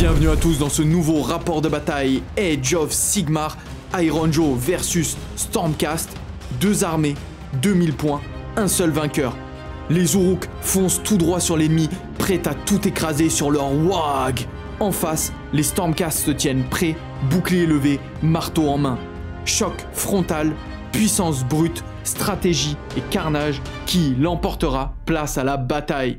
Bienvenue à tous dans ce nouveau rapport de bataille Age of Sigmar, Iron Joe versus Stormcast. Deux armées, 2000 points, un seul vainqueur. Les Uruk foncent tout droit sur l'ennemi, prêts à tout écraser sur leur WAG. En face, les Stormcast se tiennent prêts, bouclier levé, marteau en main. Choc frontal, puissance brute, stratégie et carnage, qui l'emportera? Place à la bataille.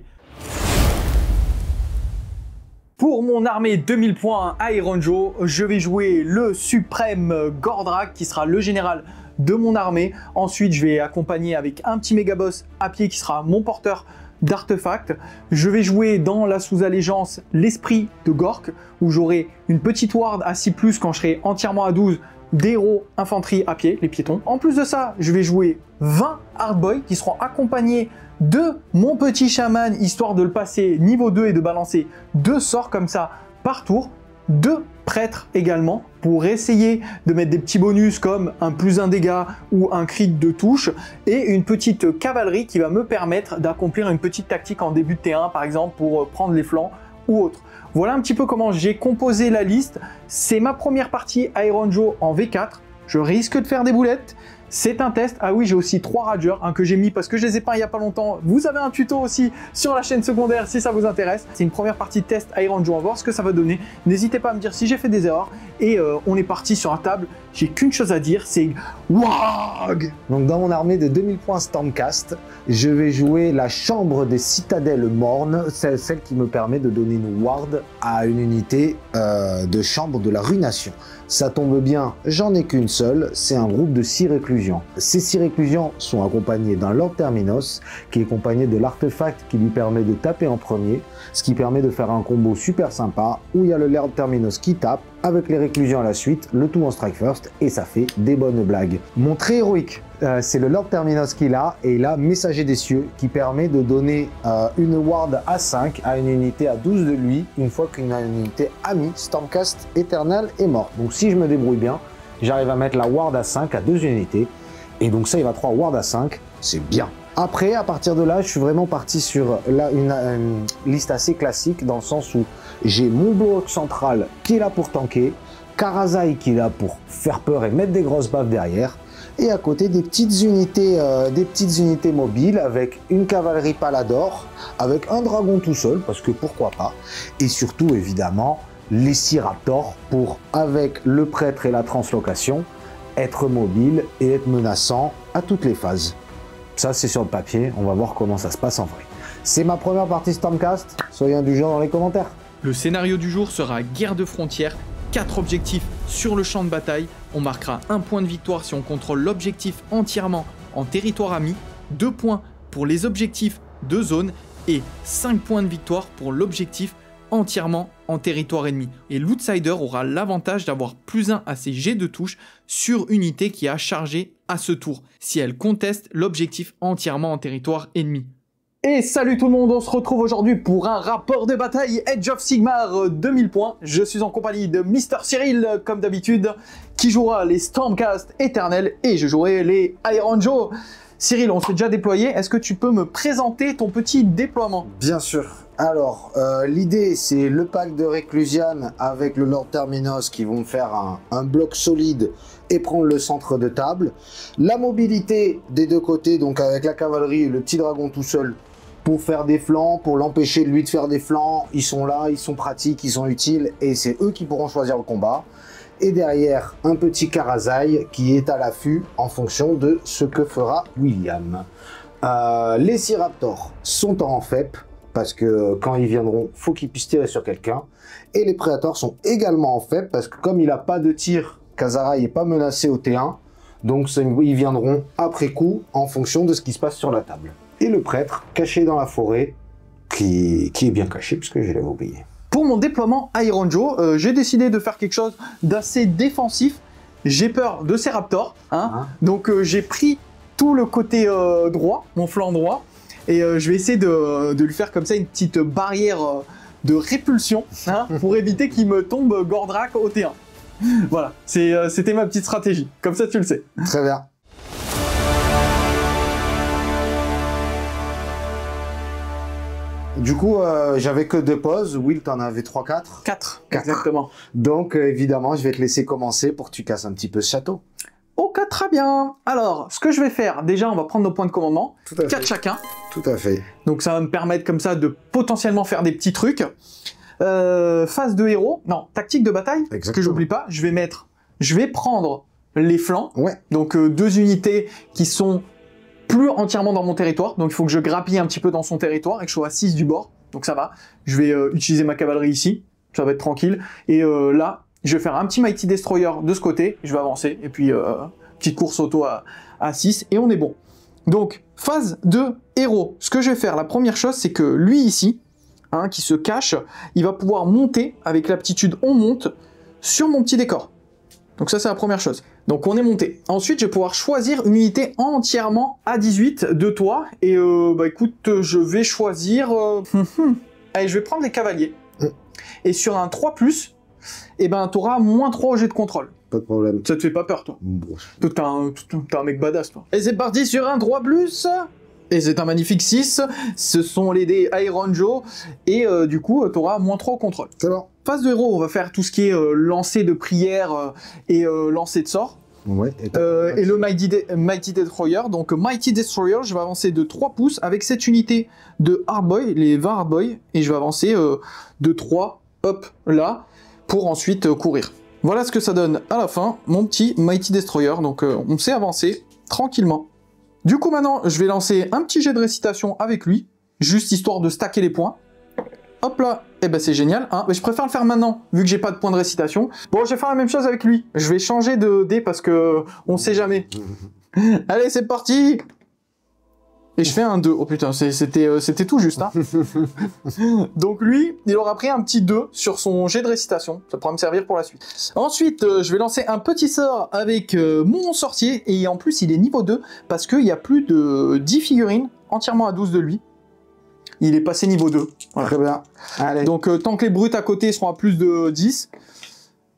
Pour mon armée 2000 points Iron Joe, je vais jouer le suprême Gordrakk qui sera le général de mon armée. Ensuite, je vais accompagner avec un petit mégaboss à pied qui sera mon porteur d'artefacts. Je vais jouer dans la sous-allégeance l'esprit de Gork où j'aurai une petite ward à 6+, quand je serai entièrement à 12 d'héros infanterie à pied, les piétons. En plus de ça, je vais jouer 20 hardboys qui seront accompagnés de mon petit chaman, histoire de le passer niveau 2 et de balancer 2 sorts comme ça par tour. 2 prêtres également pour essayer de mettre des petits bonus comme un +1 dégâts ou un crit de touche, et une petite cavalerie qui va me permettre d'accomplir une petite tactique en début de T1 par exemple pour prendre les flancs ou autre. Voilà un petit peu comment j'ai composé la liste. C'est ma première partie Iron Joe en V4. Je risque de faire des boulettes. C'est un test. Ah oui, j'ai aussi 3 rageurs que j'ai mis parce que je les ai peints il n'y a pas longtemps. Vous avez un tuto aussi sur la chaîne secondaire si ça vous intéresse. C'est une première partie de test Iron Joe, on va voir ce que ça va donner. N'hésitez pas à me dire si j'ai fait des erreurs. Et on est parti sur la table. J'ai qu'une chose à dire, c'est WAG. Donc dans mon armée de 2000 points Stormcast, je vais jouer la chambre des citadelles mornes, celle qui me permet de donner une ward à une unité de chambre de la ruination. Ça tombe bien, j'en ai qu'une seule, c'est un groupe de 6 réclusions. Ces 6 réclusions sont accompagnés d'un Lord Terminos qui est accompagné de l'artefact qui lui permet de taper en premier, ce qui permet de faire un combo super sympa où il y a le Lord Terminos qui tape avec les réclusions à la suite, le tout en strike first, et ça fait des bonnes blagues. Mon trait héroïque, c'est le Lord Terminos qu'il a, et il a Messager des Cieux qui permet de donner une ward à 5 à une unité à 12 de lui, une fois qu'une unité amie Stormcast éternel est morte. Donc si je me débrouille bien, j'arrive à mettre la ward à 5 à 2 unités, et donc ça il va 3 ward à 5, c'est bien. Après, à partir de là, je suis vraiment parti sur une liste assez classique, dans le sens où j'ai mon bloc central qui est là pour tanker, Karazai qui est là pour faire peur et mettre des grosses baffes derrière, et à côté des petites unités mobiles avec une cavalerie Palador, avec un dragon tout seul, parce que pourquoi pas, et surtout évidemment les 6 raptors pour, avec le prêtre et la translocation, être mobile et être menaçant à toutes les phases. Ça c'est sur le papier, on va voir comment ça se passe en vrai. C'est ma première partie Stormcast, soyez indulgents dans les commentaires. Le scénario du jour sera guerre de frontières, 4 objectifs sur le champ de bataille. On marquera 1 point de victoire si on contrôle l'objectif entièrement en territoire ami, 2 points pour les objectifs de zone et 5 points de victoire pour l'objectif entièrement en territoire ennemi. Et l'outsider aura l'avantage d'avoir +1 à ses jets de touche sur unité qui a chargé à ce tour, si elle conteste l'objectif entièrement en territoire ennemi. Et salut tout le monde, on se retrouve aujourd'hui pour un rapport de bataille Age of Sigmar 2000 points. Je suis en compagnie de Mister Cyril, comme d'habitude, qui jouera les Stormcast éternels, et je jouerai les Iron Joe. Cyril, on s'est déjà déployé, est-ce que tu peux me présenter ton petit déploiement? Bien sûr. Alors, l'idée, c'est le pack de Réclusian avec le Lord Terminos qui vont faire un bloc solide et prendre le centre de table. La mobilité des deux côtés, donc avec la cavalerie et le petit dragon tout seul, pour faire des flancs, pour l'empêcher lui de faire des flancs. Ils sont là, ils sont pratiques, ils sont utiles, et c'est eux qui pourront choisir le combat. Et derrière, un petit Karazai qui est à l'affût en fonction de ce que fera William. Les 6 raptors sont en FEP, parce que quand ils viendront, faut qu'ils puissent tirer sur quelqu'un. Et les prédateurs sont également en FEP, parce que comme il n'a pas de tir, Kazarai n'est pas menacé au T1, donc ils viendront après coup en fonction de ce qui se passe sur la table. Et le prêtre, caché dans la forêt, qui est bien caché, puisque je l'avais oublié. Pour mon déploiement Iron Joe, j'ai décidé de faire quelque chose d'assez défensif. J'ai peur de ces raptors, donc j'ai pris tout le côté droit, mon flanc droit, et je vais essayer de lui faire comme ça une petite barrière de répulsion, pour éviter qu'il me tombe Gordrakk au T1. Voilà, c'était ma petite stratégie, comme ça tu le sais. Très bien. Du coup, j'avais que 2 pauses. Will, t'en avais 3-4 4, exactement. Donc, évidemment, je vais te laisser commencer pour que tu casses un petit peu ce château. Ok, très bien. Alors, ce que je vais faire, déjà, on va prendre nos points de commandement. Tout à fait. 4 chacun. Tout à fait. Donc, ça va me permettre comme ça de potentiellement faire des petits trucs. Phase de héros. Non, tactique de bataille. Exactement. Ce que j'oublie pas, je vais prendre les flancs. Ouais. Donc, 2 unités qui sont plus entièrement dans mon territoire. Donc, il faut que je grappille un petit peu dans son territoire et que je sois à 6 du bord. Donc, ça va. Je vais utiliser ma cavalerie ici. Ça va être tranquille. Et là, je vais faire un petit Mighty Destroyer de ce côté, je vais avancer, et puis petite course auto à 6, et on est bon. Donc, phase de héros. Ce que je vais faire, la première chose, c'est que lui ici, hein, qui se cache, il va pouvoir monter, avec l'aptitude on monte, sur mon petit décor. Donc ça, c'est la première chose. Donc on est monté. Ensuite, je vais pouvoir choisir une unité entièrement à 18 de toi, et bah écoute, je vais choisir... Allez, je vais prendre les cavaliers. Et sur un 3+, eh ben, t'auras -3 au jet de contrôle. Pas de problème. Ça te fait pas peur, toi? Bon. T'es un mec badass, toi. Et c'est parti sur un 3+. Et c'est un magnifique 6. Ce sont les dés Iron Joe. Et du coup, t'auras -3 au contrôle. C'est bon. Phase de héros, on va faire tout ce qui est lancer de prière et lancer de sort. Ouais. Et le Mighty Destroyer. Donc Mighty Destroyer, je vais avancer de 3 pouces avec cette unité de Hardboy, les 20 Hardboy. Et je vais avancer de 3, hop, là, pour ensuite courir. Voilà ce que ça donne à la fin, mon petit Mighty Destroyer. Donc on sait avancer tranquillement. Du coup maintenant, je vais lancer un petit jet de récitation avec lui, juste histoire de stacker les points. Hop là, et ben c'est génial, hein. Mais je préfère le faire maintenant, vu que j'ai pas de point de récitation. Bon, je vais faire la même chose avec lui. Je vais changer de dé parce que on sait jamais. Allez, c'est parti. Et je fais un 2. Oh putain, c'était tout juste, hein. Donc lui, il aura pris un petit 2 sur son jet de récitation. Ça pourra me servir pour la suite. Ensuite, je vais lancer un petit sort avec mon sorcier. Et en plus, il est niveau 2 parce qu'il y a plus de 10 figurines entièrement à 12 de lui. Il est passé niveau 2. Voilà. Très bien. Allez. Donc, tant que les brutes à côté seront à plus de 10.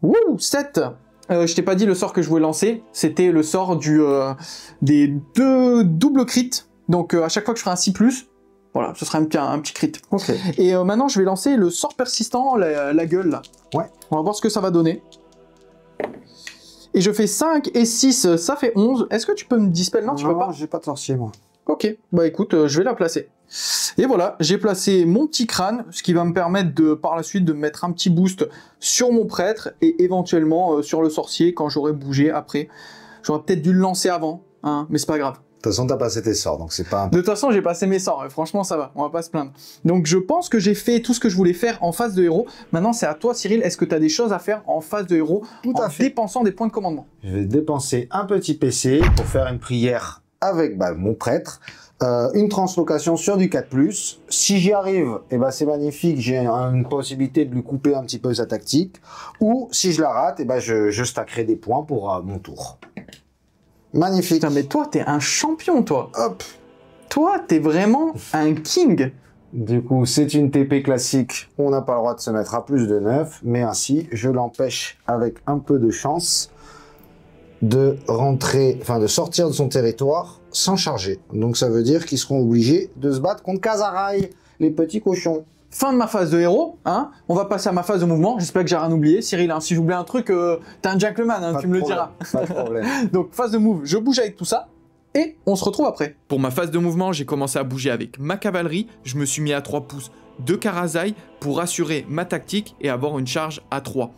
Wouh, 7. Je t'ai pas dit le sort que je voulais lancer. C'était le sort des 2 doubles crits. Donc, à chaque fois que je ferai un 6+, voilà, ce sera un petit crit. Ok. Et maintenant, je vais lancer le sort persistant, la gueule, là. Ouais. On va voir ce que ça va donner. Et je fais 5 et 6, ça fait 11. Est-ce que tu peux me dispel? Non, tu peux pas. J'ai pas de sorcier, moi. Ok, bah écoute, je vais la placer. Et voilà, j'ai placé mon petit crâne, ce qui va me permettre de, par la suite, de mettre un petit boost sur mon prêtre et éventuellement sur le sorcier quand j'aurai bougé après. J'aurais peut-être dû le lancer avant, hein, mais c'est pas grave. De toute façon, t'as passé tes sorts, donc c'est pas... De toute façon, j'ai passé mes sorts, franchement, ça va, on va pas se plaindre. Donc je pense que j'ai fait tout ce que je voulais faire en phase de héros. Maintenant, c'est à toi, Cyril, est-ce que tu as des choses à faire en phase de héros en dépensant des points de commandement? Je vais dépenser un petit PC pour faire une prière avec mon prêtre. Une translocation sur du 4+. Si j'y arrive, eh ben c'est magnifique, j'ai une possibilité de lui couper un petit peu sa tactique. Ou si je la rate, eh ben je stackerai des points pour mon tour. Magnifique. Putain, mais toi, t'es un champion, toi. Hop. Toi, t'es vraiment un king. Du coup, c'est une TP classique. On n'a pas le droit de se mettre à plus de 9, mais ainsi, je l'empêche avec un peu de chance de rentrer, enfin de sortir de son territoire sans charger. Donc ça veut dire qu'ils seront obligés de se battre contre Kazarai, les petits cochons. Fin de ma phase de héros, hein. On va passer à ma phase de mouvement. J'espère que j'ai rien oublié. Cyril, hein, si j'oublie un truc, t'es un gentleman, hein, tu me le diras. Pas de problème. Donc phase de move, je bouge avec tout ça. Et on se retrouve après. Pour ma phase de mouvement, j'ai commencé à bouger avec ma cavalerie. Je me suis mis à 3 pouces de Karazai pour assurer ma tactique et avoir une charge à 3.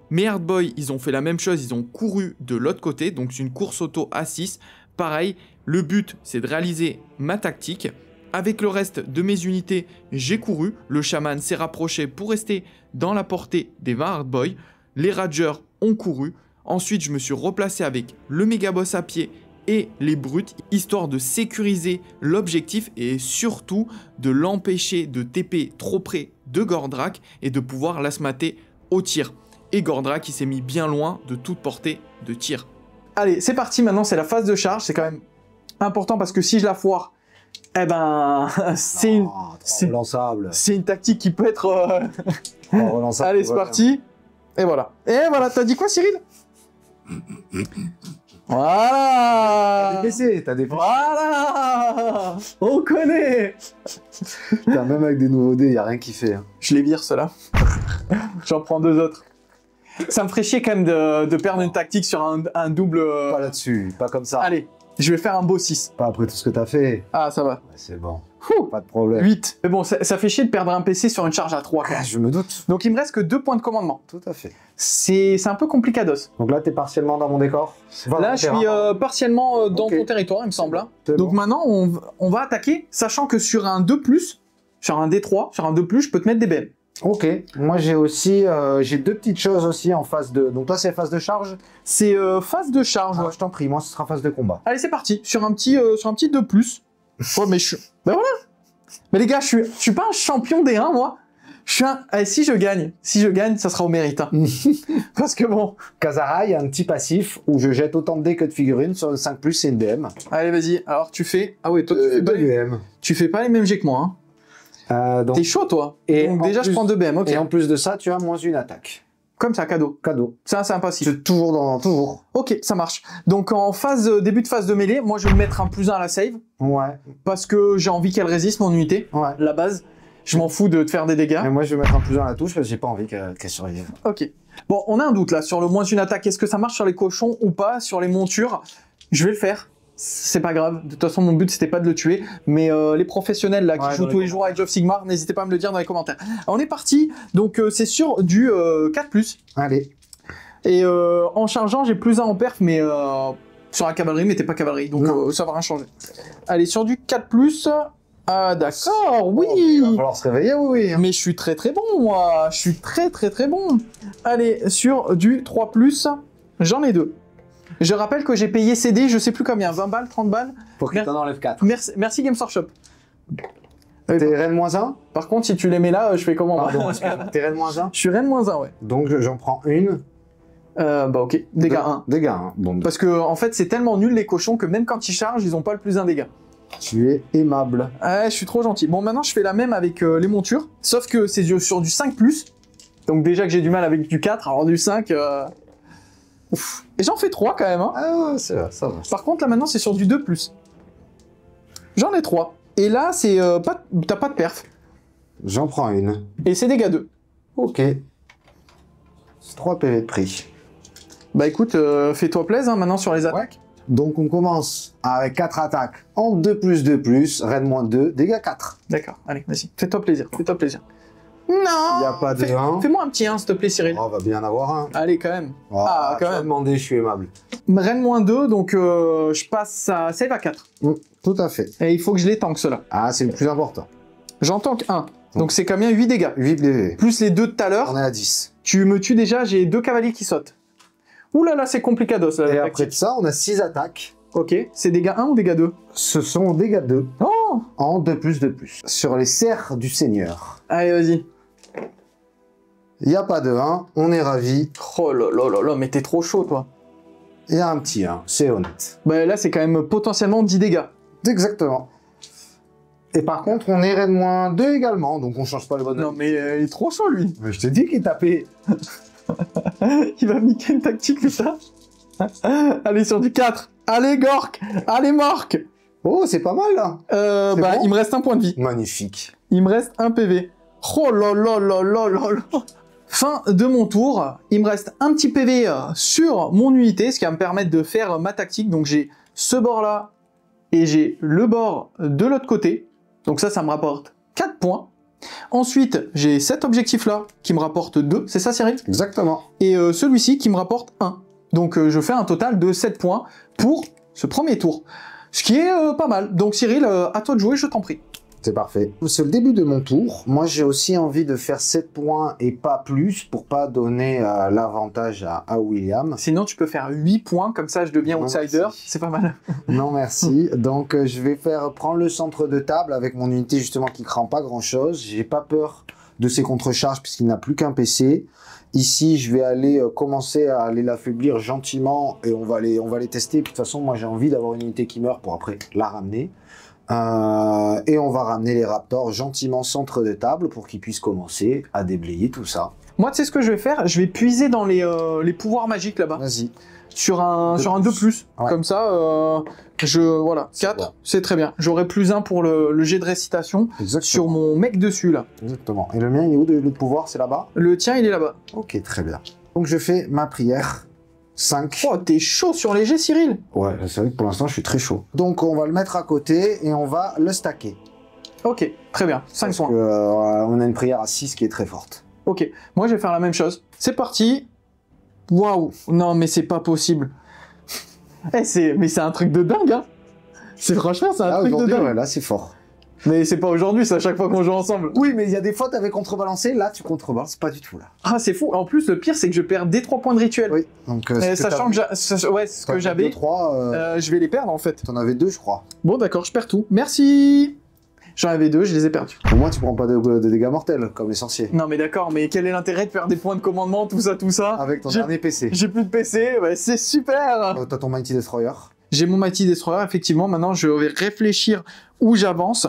Mes Hardboy, ils ont fait la même chose, ils ont couru de l'autre côté, donc c'est une course auto à 6. Pareil, le but, c'est de réaliser ma tactique. Avec le reste de mes unités, j'ai couru. Le chaman s'est rapproché pour rester dans la portée des 20 Hardboy. Les Ragers ont couru. Ensuite, je me suis replacé avec le Mégaboss à pied et les brutes, histoire de sécuriser l'objectif et surtout de l'empêcher de TP trop près de Gordrakk et de pouvoir l'asmater au tir. Et Gordrakk, il s'est mis bien loin de toute portée de tir. Allez, c'est parti, maintenant c'est la phase de charge, c'est quand même important parce que si je la foire, eh ben, c'est une tactique qui peut être... Allez, c'est parti. Et voilà. Et voilà, t'as dit quoi, Cyril? Voilà. T'as des PC, t'as des PC. Voilà. On connaît. Putain, même avec des nouveaux dés, y a rien qui fait. Hein. Je les vire, ceux-là. J'en prends 2 autres. Ça me ferait chier quand même de perdre une tactique sur un double... Pas là-dessus, pas comme ça. Allez, je vais faire un beau 6. Pas après tout ce que t'as fait. Ah, ça va. Ouais, c'est bon, Fou. pas de problème. 8. Mais bon, ça fait chier de perdre un PC sur une charge à 3 quand Ah, même. je me doute. Donc il me reste que 2 points de commandement. Tout à fait. C'est un peu complicados. Donc là, t'es partiellement dans mon décor. Là, je suis partiellement dans Ok. ton territoire, il me semble. Hein. C'est Donc bon. maintenant, on va attaquer, sachant que sur un 2+, sur un D3, sur un 2+, je peux te mettre des BM. Ok. Moi, j'ai aussi, j'ai 2 petites choses aussi en phase de. Donc toi, c'est phase de charge. C'est phase de charge. Ah, Ouais. je t'en prie, moi, ce sera phase de combat. Allez, c'est parti. Sur un petit 2+. Ouais, mais je suis... Ben voilà. Mais les gars, je suis pas un champion des 1, moi. Je suis un... Allez, si je gagne, ça sera au mérite. Hein. Parce que bon... Kazara, il y a un petit passif où je jette autant de dés que de figurines. Sur le 5+, c'est une BM. Allez, vas-y. Alors, tu fais... Ah oui, toi, tu fais pas les mêmes jets que moi. Hein. Donc, T'es chaud, toi. Et Donc en déjà, je plus- prends 2 BM, ok. Et en plus de ça, tu as moins une attaque. Comme ça, cadeau. Cadeau. Ça, c'est un passif. C'est toujours dans. Toujours. Ok, ça marche. Donc en début de phase de mêlée, moi je vais mettre un +1 à la save, Ouais. parce que j'ai envie qu'elle résiste mon unité, Ouais. la base. Je m'en fous de te faire des dégâts. Mais moi, je vais mettre un +1 à la touche parce que j'ai pas envie qu'elle survive. Ok. Bon, on a un doute là sur le -1 attaque. Est-ce que ça marche sur les cochons ou pas? Sur les montures, je vais le faire. C'est pas grave. De toute façon, mon but c'était pas de le tuer. Mais les professionnels là qui Ouais, jouent tous les jours avec Age of Sigmar, n'hésitez pas à me le dire dans les commentaires. Alors, on est parti. Donc c'est sur du 4+. Allez. Et en chargeant, j'ai +1 en perf, mais sur la cavalerie, mais t'es pas cavalerie, donc ça va rien changer. Allez, sur du 4+, ah d'accord, oui. Il va falloir se réveiller, oui. Mais je suis très très bon, moi. Je suis très bon. Allez, sur du 3+, j'en ai 2. Je rappelle que j'ai payé CD, je sais plus combien, 20 balles, 30 balles. Pour qu'il t'en enlève 4. Merci Games Workshop. T'es Rennes -1. Par contre, si tu les mets là, je fais comment moi Pardon, excuse-moi. T'es Rennes -1. Je suis Rennes -1, ouais. Donc j'en prends une. Bah ok, dégâts 1. Dégâts 1. Bon, Parce que en fait, c'est tellement nul les cochons que même quand ils chargent, ils ont pas le +1 dégâts. tu es aimable. Ouais, je suis trop gentil. Bon, maintenant, je fais la même avec les montures. Sauf que c'est sur du 5+. Donc déjà que j'ai du mal avec du 4, alors du 5... Ouf. Et j'en fais 3 quand même. Hein. Ah ouais, c'est vrai, ça va. Par contre, là, maintenant, c'est sur du 2+. J'en ai 3. Et là, c'est t'as pas de perf. J'en prends une. Et c'est dégâts 2. Ok. C'est 3 PV de prix. Bah écoute, fais-toi plaisir hein, maintenant sur les attaques. Donc on commence avec 4 attaques en 2+2+, Rennes -2, dégâts 4. D'accord, allez, vas-y. Fais-toi plaisir, fais-toi plaisir. Non Il n'y a pas de 1. Fais-moi un petit 1, s'il te plaît, Cyril. Oh, on va bien en avoir un. Allez, quand même. Oh, Ah, quand tu m'as même. demandé, je suis aimable. Rennes -2, donc je passe à save à 4. Tout à fait. Et il faut que je les tank, ceux-là. Ah, c'est le plus important. J'en tank 1. Donc c'est combien 8 dégâts. 8 PV. Plus les 2 de tout à l'heure, On est à 10. tu me tues déjà, j'ai 2 cavaliers qui sautent. Ouh là là, c'est complicados là. Et la après de tactique. ça, on a 6 attaques. Ok, c'est dégâts 1 ou dégâts 2? Ce sont dégâts 2 Oh en 2+2+. Sur les serres du Seigneur. Allez, vas-y. Il n'y a pas de 1, on est ravis. Oh là là là là, mais t'es trop chaud toi. Il y a un petit 1, c'est honnête. Bah là, c'est quand même potentiellement 10 dégâts. Exactement. Et par contre, on est Rennes -2 également, donc on change pas les bonnes. Non mais il est trop chaud lui. Mais je te dis qu'il tapait. Il va me niquer une tactique putain. Allez sur du 4. Allez Gork. Allez Mork. Oh, c'est pas mal là. C'est Bah bon il me reste un point de vie. Magnifique. Il me reste un PV. Oh là là là là là là. Fin de mon tour. Il me reste un petit PV sur mon unité, ce qui va me permettre de faire ma tactique. Donc j'ai ce bord là et j'ai le bord de l'autre côté. Donc ça me rapporte 4 points. Ensuite, j'ai cet objectif-là qui me rapporte 2. C'est ça, Cyril? Exactement. Et celui-ci qui me rapporte 1. Donc je fais un total de 7 points pour ce premier tour. Ce qui est pas mal. Donc Cyril, à toi de jouer, je t'en prie. C'est parfait. C'est le début de mon tour. Moi, j'ai aussi envie de faire 7 points et pas plus pour pas donner l'avantage à William. Sinon, tu peux faire 8 points, comme ça je deviens Non, outsider. merci. C'est pas mal. Non, merci. Donc, je vais prendre le centre de table avec mon unité justement qui craint pas grand-chose. J'ai pas peur de ses contre-charges puisqu'il n'a plus qu'un PC. Ici, je vais aller commencer à aller l'affaiblir gentiment et on va les tester. De toute façon, moi, j'ai envie d'avoir une unité qui meurt pour après la ramener. Et on va ramener les raptors gentiment centre de table pour qu'ils puissent commencer à déblayer tout ça. Moi, tu sais ce que je vais faire? Je vais puiser dans les pouvoirs magiques là-bas. Vas-y. sur un 2+. Ouais. Comme ça, voilà, 4, bien. c'est très bien. J'aurai +1 pour le jet de récitation Exactement. sur mon mec dessus, là. Exactement. Et le mien, il est où le pouvoir? C'est là-bas? Le tien, il est là-bas. Ok, très bien. Donc je fais ma prière. 5. Oh, t'es chaud sur les jets, Cyril. Ouais, c'est vrai que pour l'instant, je suis très chaud. Donc on va le mettre à côté et on va le stacker. Ok, très bien, 5 Parce points. que, on a une prière à 6 qui est très forte. Ok, moi je vais faire la même chose. C'est parti. Waouh, non mais c'est pas possible. Mais c'est un truc de dingue, hein. Franchement, c'est un truc de aujourd'hui, dingue. ouais, là, c'est fort. Mais c'est pas aujourd'hui, c'est à chaque fois qu'on joue ensemble. Oui, mais il y a des fois, t'avais contrebalancé. Là, tu contrebalances pas du tout, là. Ah, c'est fou. En plus, le pire, c'est que je perds des 3 points de rituel. Oui. Donc, Sachant que ce que j'avais, 3, je vais les perdre en fait. t'en avais 2, je crois. Bon, d'accord, je perds tout. Merci. J'en avais 2, je les ai perdus. Au moins, tu prends pas de dégâts mortels, comme les sorciers. Non, mais d'accord, mais quel est l'intérêt de faire des points de commandement, tout ça Avec ton J'ai- dernier PC. J'ai plus de PC, ouais, c'est super. T'as ton Mighty Destroyer. J'ai mon Mighty Destroyer, effectivement. Maintenant, je vais réfléchir où j'avance.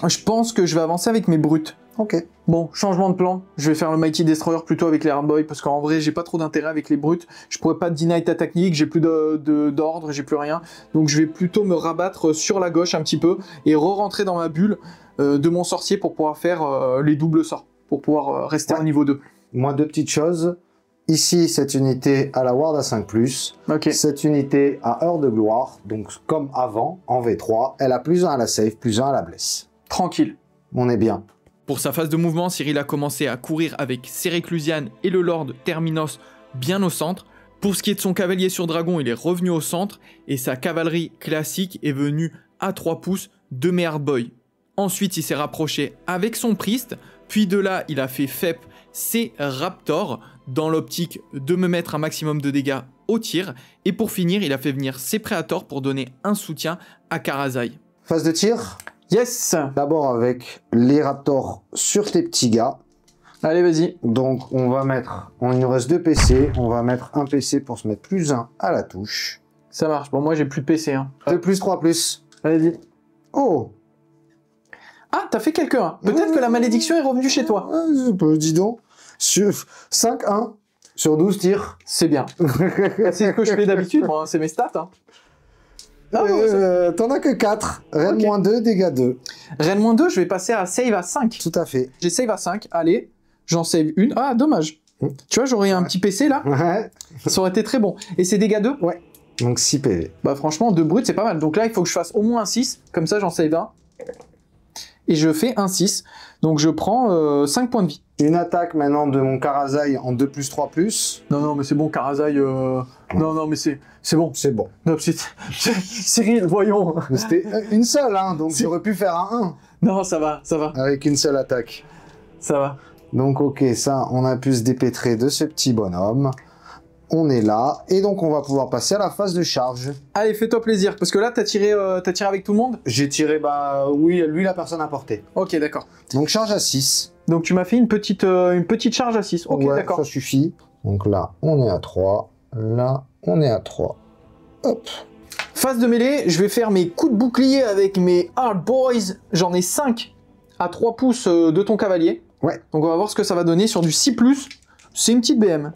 Je pense que je vais avancer avec mes brutes. Ok. Bon, changement de plan. Je vais faire le Mighty Destroyer plutôt avec les Hardboy, parce qu'en vrai, j'ai pas trop d'intérêt avec les brutes. Je pourrais pas deny ta technique, j'ai plus d'ordre, j'ai plus rien. Donc je vais plutôt me rabattre sur la gauche un petit peu et re-rentrer dans ma bulle de mon sorcier pour pouvoir faire les doubles sorts, pour pouvoir rester Ouais. au niveau 2. Moi, 2 petites choses. Ici, cette unité a la ward à 5+. Ok. Cette unité a heure de gloire. Donc, comme avant, en V3, elle a +1 à la save, +1 à la blesse. Tranquille. On est bien. Pour sa phase de mouvement, Cyril a commencé à courir avec Séréclusian et le Lord Terminos bien au centre. Pour ce qui est de son cavalier sur dragon, il est revenu au centre et sa cavalerie classique est venue à 3 pouces de mes Hardboy. Ensuite, il s'est rapproché avec son Priest, puis de là, il a fait Fep ses Raptors dans l'optique de me mettre un maximum de dégâts au tir. Et pour finir, il a fait venir ses Préators pour donner un soutien à Karazai. Phase de tir. Yes. D'abord avec les raptors sur tes petits gars. Allez, vas-y. Donc, on va mettre... Il nous reste 2 PC. On va mettre un PC pour se mettre +1 à la touche. Ça marche. Bon, moi, j'ai plus de PC. Hein. 2+3+. Allez-y. Oh. Ah, t'as fait quelqu'un. Peut-être que la malédiction est revenue chez toi. Dis donc. Sur 5-1 sur 12 tirs. C'est bien. C'est ce que je fais d'habitude, moi. C'est mes stats. Hein. Ah, ouais, T'en as que 4. Rennes Ok. -2, dégâts 2. Rennes -2, je vais passer à save à 5. Tout à fait. J'ai save à 5. Allez, j'en save une. Ah, dommage. Tu vois, j'aurais un petit PC là. Ouais. Ça aurait été très bon. Et c'est dégâts 2. Ouais. Donc 6 PV. Bah, franchement, 2 brutes, c'est pas mal. Donc là, il faut que je fasse au moins un 6. Comme ça, j'en save un. Et je fais un 6. Donc je prends 5 points de vie. Une attaque maintenant de mon Karazai en 2+3+. Non, non, mais c'est bon, Karazai. Non, non, mais c'est bon. C'est bon. Non, Cyril, voyons. Mais c'était une seule, hein, donc Si. j'aurais pu faire un Non, ça va, ça va, 1 avec une seule attaque. ça va. Donc ok, ça, on a pu se dépêtrer de ce petit bonhomme. On est là, et donc on va pouvoir passer à la phase de charge. Allez, fais-toi plaisir, parce que là, t'as tiré avec tout le monde. J'ai tiré, bah oui, lui la personne à portée. Ok, d'accord. Donc charge à 6. Donc tu m'as fait une petite charge à 6. Ok, Ouais, d'accord. ça suffit. Donc là, on est à 3. Là, on est à 3. Hop. Phase de mêlée, je vais faire mes coups de bouclier avec mes Hard Boys. J'en ai 5 à 3 pouces de ton cavalier. Ouais. Donc on va voir ce que ça va donner sur du 6+. C'est une petite BM.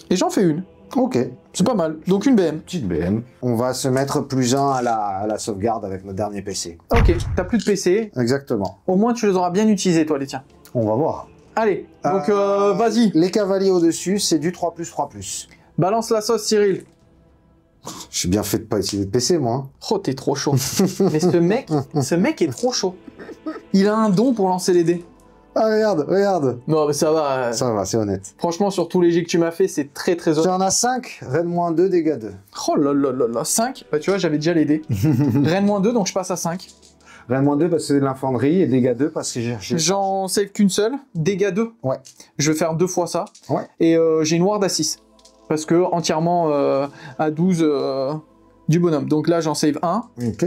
Et j'en fais une. Ok. C'est pas mal. Donc une BM. Petite BM. On va se mettre +1 à la sauvegarde avec notre dernier PC. Ok, t'as plus de PC. Exactement. Au moins tu les auras bien utilisés, toi, les tiens. On va voir. Allez, donc vas-y. Les cavaliers au-dessus, c'est du 3+3+. Balance la sauce, Cyril. Je suis bien fait de pas utiliser de PC, moi. hein. Oh, t'es trop chaud. Mais ce mec est trop chaud. Il a un don pour lancer les dés. Ah, regarde, regarde. Non, mais ça va. Ça va, c'est honnête. Franchement, sur tous les jets que tu m'as fait, c'est très très honnête. J'en ai 5, Rennes -2, dégâts 2. Oh là là là là, 5. Bah tu vois, j'avais déjà les dés. Rennes -2, donc je passe à 5. Rennes -2 parce que c'est de l'infanterie et dégâts 2 parce que j'ai... J'en save qu'une seule. Dégâts 2. Ouais. Je vais faire 2 fois ça. Ouais. Et j'ai une ward à 6. Parce que entièrement à 12 du bonhomme. Donc là, j'en save 1. Ok,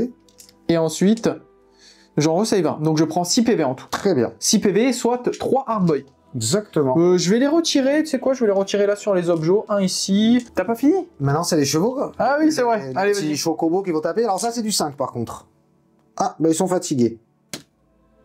Et ensuite, j'en resave 1. Donc je prends 6 PV en tout. très bien. 6 PV, soit 3 hardboy. Exactement. Je vais les retirer, tu sais quoi, je vais les retirer là sur les objets. Un ici. T'as pas fini? Maintenant, c'est les chevaux, quoi. Ah oui, c'est vrai. Les Allez, petits vas-y. chocobos qui vont taper. Alors ça, c'est du 5, par contre. Ah, bah ils sont fatigués.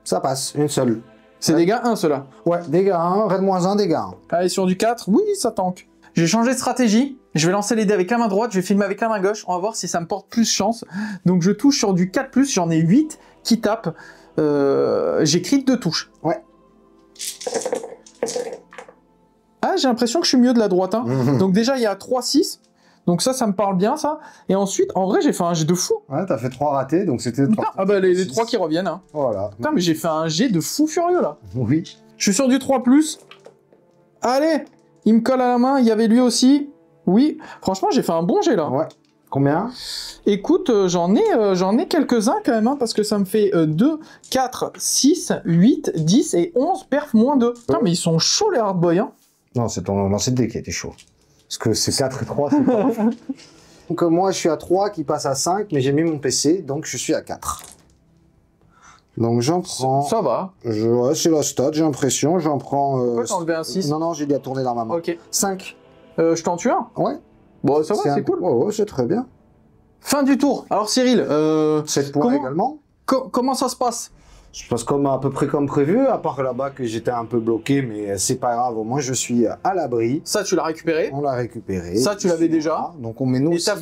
Ça passe, une seule. C'est dégâts 1, ceux-là. Ouais, dégâts 1, Rennes -1, dégâts 1. Allez, sur du 4. Oui, ça tank. Je vais changer de stratégie. Je vais lancer les dés avec la main droite, je vais filmer avec la main gauche. On va voir si ça me porte plus chance. Donc je touche sur du 4+, j'en ai 8 qui tapent. J'écris 2 touches. Ouais. Ah, j'ai l'impression que je suis mieux de la droite. Hein. Donc déjà, il y a 3-6. Donc ça me parle bien, ça. Et ensuite, en vrai, j'ai fait un jet de fou. Ouais, t'as fait 3 ratés, donc c'était 3. Ah bah les 3 qui reviennent. Hein. Voilà. Putain, mais j'ai fait un jet de fou furieux, là. Oui. Je suis sur du 3+. Allez, il me colle à la main, il y avait lui aussi. Oui, franchement, j'ai fait un bon jet, là. Ouais. Combien? Écoute, j'en ai quelques-uns quand même, hein, parce que ça me fait 2, 4, 6, 8, 10 et 11 perf moins 2. Putain, mais ils sont chauds les hardboys, hein. Non, c'est ton lancer de dés qui a été chaud. Parce que c'est 4 et 3, c'est pas... Donc moi, je suis à 3 qui passe à 5, mais j'ai mis mon PC, donc je suis à 4. Donc j'en prends... Ça va. Ouais, c'est la stat, j'ai l'impression. J'en prends... Pourquoi t'as enlevé un 6? Non, j'ai dit à tourner dans ma main. Ok. 5. Je t'en tue un? Ouais. Bon, ça va, c'est cool. Ouais, c'est très bien. Fin du tour. Alors Cyril, 7 points également. Comment ça se passe? Je passe comme à peu près comme prévu, à part là-bas que j'étais un peu bloqué, mais c'est pas grave, au moins je suis à l'abri. Ça, tu l'as récupéré. On l'a récupéré. Ça, tu l'avais déjà. Donc on met nous. Et t'as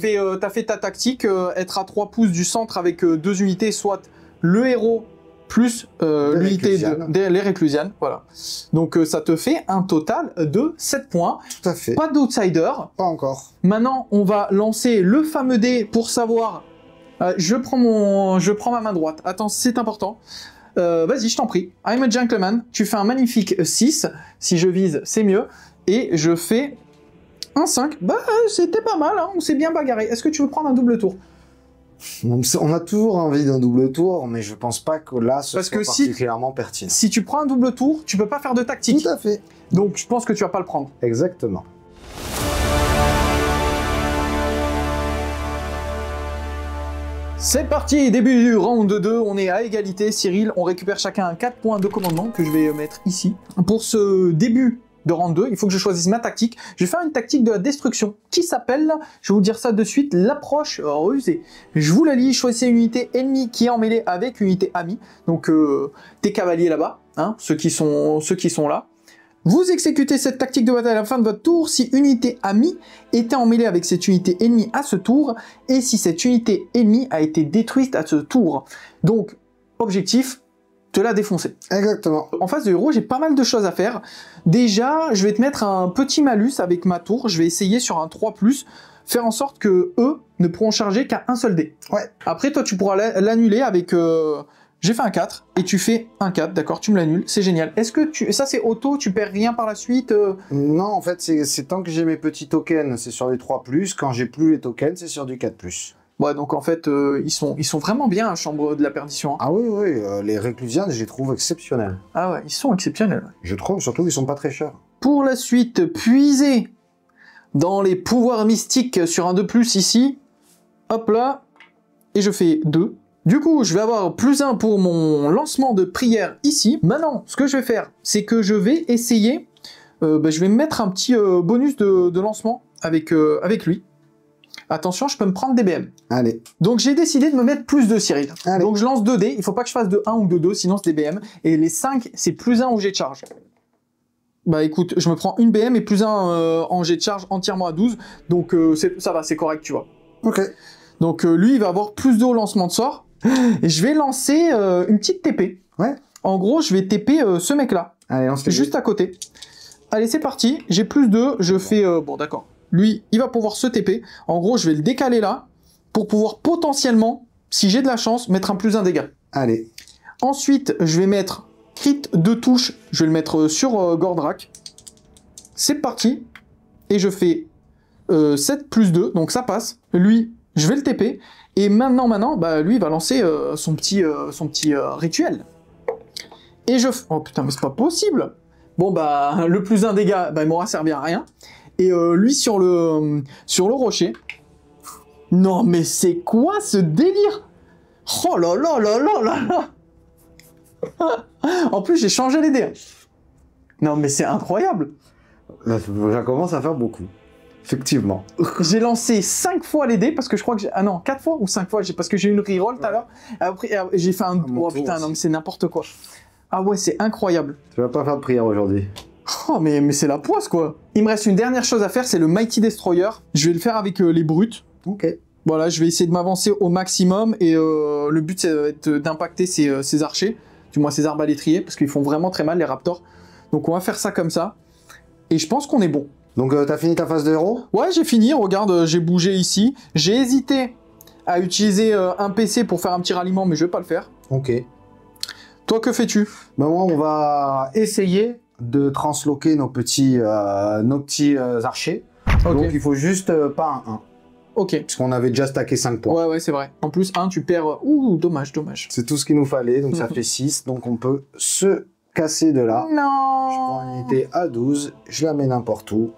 fait ta tactique, être à 3 pouces du centre avec 2 unités, soit le héros plus l'unité les réclusianes. Voilà. Donc ça te fait un total de 7 points. Tout à fait. Pas d'outsider. Pas encore. Maintenant, on va lancer le fameux dé pour savoir... je prends ma main droite. Attends, c'est important. Vas-y, je t'en prie. I'm a gentleman. Tu fais un magnifique 6. Si je vise, c'est mieux. Et je fais un 5. Bah, c'était pas mal. Hein. On s'est bien bagarré. Est-ce que tu veux prendre un double tour? On a toujours envie d'un double tour, mais je pense pas que là, ce soit particulièrement pertinent. Si tu prends un double tour, tu peux pas faire de tactique. Tout à fait. Donc, je pense que tu vas pas le prendre. Exactement. C'est parti, début du round 2, on est à égalité. Cyril, on récupère chacun 4 points de commandement que je vais mettre ici. Pour ce début de round 2, il faut que je choisisse ma tactique. Je vais faire une tactique de la destruction qui s'appelle, je vais vous dire ça de suite, l'approche rusée. Je vous la lis, choisissez une unité ennemie qui est en mêlée avec une unité amie. Donc tes cavaliers là-bas, hein, ceux qui sont là. Vous exécutez cette tactique de bataille à la fin de votre tour si une unité amie était en mêlée avec cette unité ennemie à ce tour et si cette unité ennemie a été détruite à ce tour. Donc, objectif, te la défoncer. Exactement. En face de héros, j'ai pas mal de choses à faire. Déjà, je vais te mettre un petit malus avec ma tour. Je vais essayer sur un 3+, faire en sorte que eux ne pourront charger qu'à un seul dé. Ouais. Après, toi, tu pourras l'annuler avec... J'ai fait un 4 et tu fais un 4, d'accord, tu me l'annules, c'est génial. Est-ce que ça c'est auto, tu perds rien par la suite Non, en fait, c'est tant que j'ai mes petits tokens, c'est sur du 3+, quand j'ai plus les tokens, c'est sur du 4+. Ouais, donc en fait, ils sont vraiment bien à Chambre de la Perdition. Hein. Ah oui, les réclusianes, je les trouve exceptionnels. Ah ouais, ils sont exceptionnels. Je trouve, surtout qu'ils sont pas très chers. Pour la suite, puiser dans les pouvoirs mystiques sur un 2+ ici. Hop là, et je fais 2. Du coup, je vais avoir +1 pour mon lancement de prière ici. Maintenant, ce que je vais faire, c'est que je vais essayer... je vais me mettre un petit bonus de lancement avec lui. Attention, je peux me prendre des BM. Allez. Donc j'ai décidé de me mettre +2, Cyril. Allez. Donc je lance 2 dés. Il faut pas que je fasse de 1 ou de 2, sinon c'est des BM. Et les 5, c'est +1 au jet de charge. Bah écoute, je me prends une BM et +1 en jet de charge entièrement à 12. Donc ça va, c'est correct, tu vois. Ok. Donc lui, il va avoir +2 au lancement de sort. Et je vais lancer une petite TP. Ouais. En gros, je vais TP ce mec-là. Allez, on se fait juste à côté. Allez, c'est parti. J'ai +2. Je fais... bon, d'accord. Lui, il va pouvoir se TP. En gros, je vais le décaler là pour pouvoir potentiellement, si j'ai de la chance, mettre un +1 dégâts. Allez. Ensuite, je vais mettre crit 2 touches. Je vais le mettre sur Gordrak. C'est parti. Et je fais 7 +2. Donc ça passe. Lui, je vais le TP. Et maintenant, bah, lui, il va lancer son petit rituel. Et je... Oh putain, mais c'est pas possible. Bon, bah, le +1 dégâts, bah, il m'aura servi à rien. Et lui, sur le rocher... Non, mais c'est quoi ce délire? Oh là là là là là là. En plus, j'ai changé les dés. Non, mais c'est incroyable. Là, ça commence à faire beaucoup. Effectivement. J'ai lancé 5 fois les dés parce que je crois que j'ai... Ah non, 4 fois ou 5 fois parce que j'ai eu une reroll tout à l'heure. Après, j'ai fait un... Oh putain, non mais c'est n'importe quoi. Ah ouais, c'est incroyable. Tu vas pas faire de prière aujourd'hui. Oh, mais c'est la poisse, quoi. Il me reste une dernière chose à faire, c'est le Mighty Destroyer. Je vais le faire avec les brutes. Ok. Voilà, je vais essayer de m'avancer au maximum et le but, ça va être d'impacter ces archers, du moins ces arbalétriers, parce qu'ils font vraiment très mal, les raptors. Donc on va faire ça comme ça. Et je pense qu'on est bon. Donc t'as fini ta phase de héros? Ouais, j'ai fini. Regarde, j'ai bougé ici. J'ai hésité à utiliser un PC pour faire un petit ralliement, mais je vais pas le faire. Ok. Toi, que fais-tu? Ben moi, on va essayer de transloquer nos petits archers. Ok. Donc il faut juste pas un 1. Ok. Parce qu'on avait déjà stacké 5 points. Ouais, c'est vrai. En plus, 1, tu perds... Ouh, dommage. C'est tout ce qu'il nous fallait, donc ça fait 6. Donc on peut se casser de là. Je prends Non. l'unité à 12, je la mets n'importe où.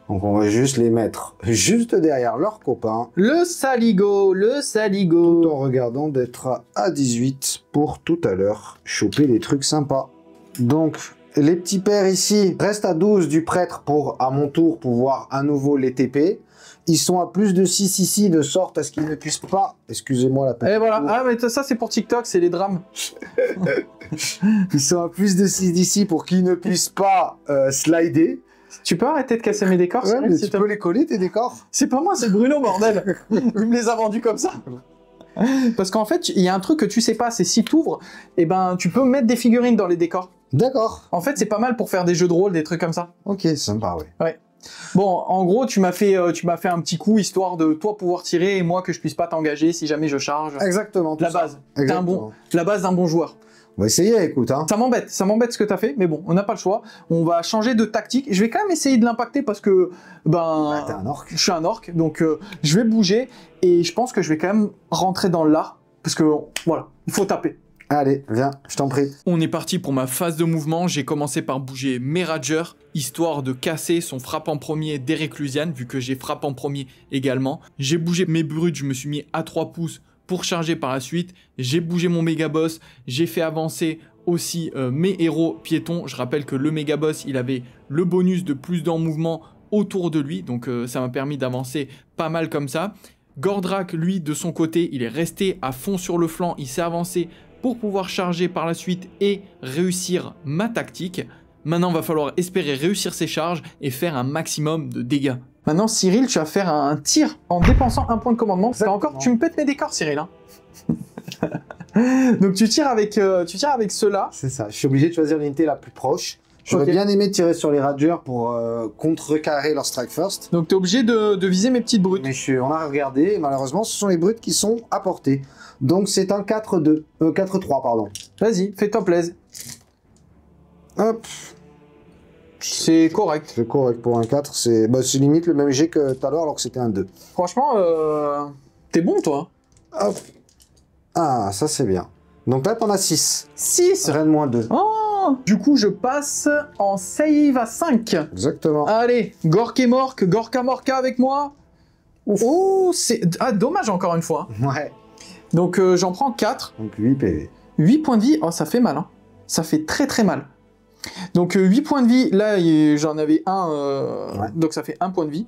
Donc on va juste les mettre juste derrière leurs copains. Le saligo. Tout en regardant d'être à 18 pour tout à l'heure choper des trucs sympas. Donc les petits pères ici restent à 12 du prêtre pour à mon tour pouvoir à nouveau les TP. Ils sont à plus de 6 ici de sorte à ce qu'ils ne puissent pas... Excusez-moi la petite... Et voilà. Ah, mais ça, c'est pour TikTok, c'est les drames. Ils sont à plus de 6 d'ici pour qu'ils ne puissent pas slider. Tu peux arrêter de casser mes décors, Ouais, Cyril, mais s'il tu te peux les coller tes décors. C'est pas moi, c'est Bruno, bordel. Il me les a vendus comme ça. Parce qu'en fait, il y a un truc que tu sais pas, c'est si tu ouvres, eh ben, tu peux mettre des figurines dans les décors. D'accord. En fait, c'est pas mal pour faire des jeux de rôle, des trucs comme ça. Ok, sympa, ouais. Bon, en gros, tu m'as fait un petit coup, histoire de toi pouvoir tirer et moi que je puisse pas t'engager si jamais je charge. Exactement. La base. T'es Exactement. la base d'un bon joueur. On va essayer, écoute. Hein. Ça m'embête ce que t'as fait, mais bon, on n'a pas le choix. On va changer de tactique. Je vais quand même essayer de l'impacter parce que, T'es un orc. je suis un orc, donc je vais bouger et je pense que je vais quand même rentrer dans l'art parce que, voilà, il faut taper. Allez, viens, je t'en prie. On est parti pour ma phase de mouvement. J'ai commencé par bouger mes Ragers, histoire de casser son frappe en premier des Réclusianes, vu que j'ai frappe en premier également. J'ai bougé mes brutes, je me suis mis à 3 pouces pour charger par la suite. J'ai bougé mon méga boss, j'ai fait avancer aussi mes héros piétons. Je rappelle que le méga boss, il avait le bonus de plus d'un mouvement autour de lui, donc ça m'a permis d'avancer pas mal comme ça. Gordrakk, lui, de son côté, il est resté à fond sur le flanc, il s'est avancé pour pouvoir charger par la suite et réussir ma tactique. Maintenant, va falloir espérer réussir ses charges et faire un maximum de dégâts. Maintenant, Cyril, tu vas faire un tir en dépensant un point de commandement. Parce Exactement. qu'encore, tu me pètes mes décors, Cyril. Hein. Donc, tu tires avec ceux-là. C'est ça, je suis obligé de choisir l'unité la plus proche. J'aurais Ok. bien aimé tirer sur les Ragers pour contrecarrer leur strike first. Donc, tu es obligé de viser mes petites brutes. Mais on a regardé, et malheureusement, ce sont les brutes qui sont à portée. Donc c'est un 4-2. 4-3, pardon. Vas-y, fais-toi plaisir. Hop, C'est correct. c'est correct pour un 4. C'est limite le même jet que tout à l'heure alors que c'était un 2. Franchement, t'es bon, toi. Hop. Ah, ça c'est bien. Donc là, t'en as 6. 6. Reine moins 2. Oh, du coup, je passe en save à 5. Exactement. Allez, Gorka Morka avec moi. Oh, c'est... Ah, dommage encore une fois. Ouais. Donc, j'en prends 4. Donc 8 PV. 8 points de vie. Oh, ça fait mal, hein. Ça fait très très mal. Donc, 8 points de vie. Là, j'en avais un. Ouais. Donc, ça fait 1 point de vie.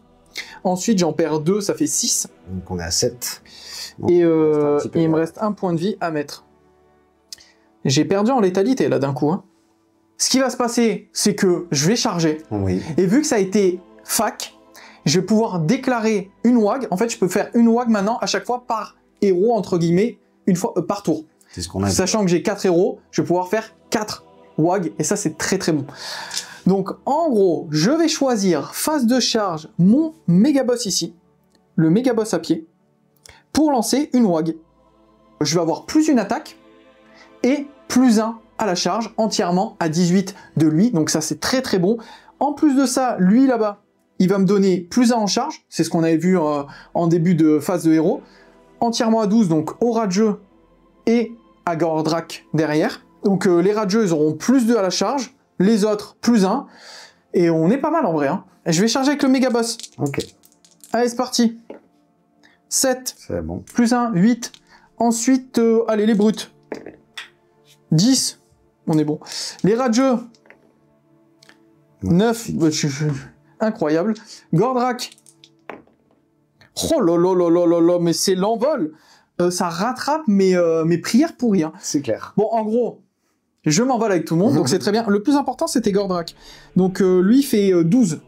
Ensuite, j'en perds 2. Ça fait 6. Donc on est à 7. Bon, Et il reste un petit peu, il me ouais. reste 1 point de vie à mettre. J'ai perdu en létalité, là, d'un coup. Hein. Ce qui va se passer, c'est que je vais charger. Oui. Et vu que ça a été fac, je vais pouvoir déclarer une WAG. En fait, je peux faire une WAG maintenant à chaque fois par héros, entre guillemets, une fois par tour. C'est ce qu'on a. Sachant que j'ai 4 héros, je vais pouvoir faire 4 WAG. Et ça, c'est très très bon. Donc, en gros, je vais choisir phase de charge mon méga boss ici. Le méga boss à pied. Pour lancer une WAG. Je vais avoir plus une attaque. Et plus 1 à la charge, entièrement à 18 de lui. Donc ça, c'est très très bon. En plus de ça, lui là-bas, il va me donner plus 1 en charge. C'est ce qu'on avait vu en début de phase de héros. Entièrement à 12, donc au rageux et à Gordrakk derrière. Donc les rageux, ils auront plus 2 à la charge. Les autres, plus 1. Et on est pas mal en vrai. Hein. Et je vais charger avec le méga boss. Ok. Allez, c'est parti. 7, C'est bon. plus 1, 8. Ensuite, allez, les brutes. 10, on est bon. Les rageux, 9, incroyable. Gordrakk, oh là là là là là là, mais c'est l'envol. Ça rattrape mes prières pour rien. C'est clair. Bon, en gros, Je m'envole avec tout le monde, donc c'est très bien. Le plus important, c'était Gordrak. Donc lui, il fait 12.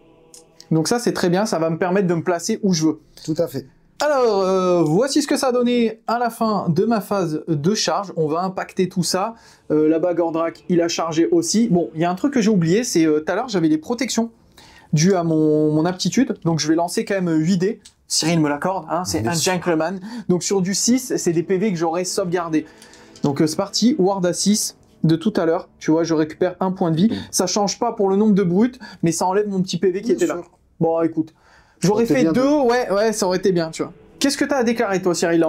Donc ça, c'est très bien, ça va me permettre de me placer où je veux. Tout à fait. Alors, voici ce que ça a donné à la fin de ma phase de charge. On va impacter tout ça. Là-bas, Gordrak, il a chargé aussi. Bon, il y a un truc que j'ai oublié, c'est tout à l'heure, j'avais les protections dues à mon aptitude. Donc je vais lancer quand même 8 dés. Cyril me l'accorde, hein, c'est un gentleman. Donc sur du 6, c'est des PV que j'aurais sauvegardé. Donc c'est parti, ward à 6 de tout à l'heure. Tu vois, je récupère un point de vie. Ça change pas pour le nombre de brutes, mais ça enlève mon petit PV qui était là. Bon, écoute, j'aurais fait 2, ouais, ça aurait été bien, tu vois. Qu'est-ce que tu as à déclarer, toi, Cyril,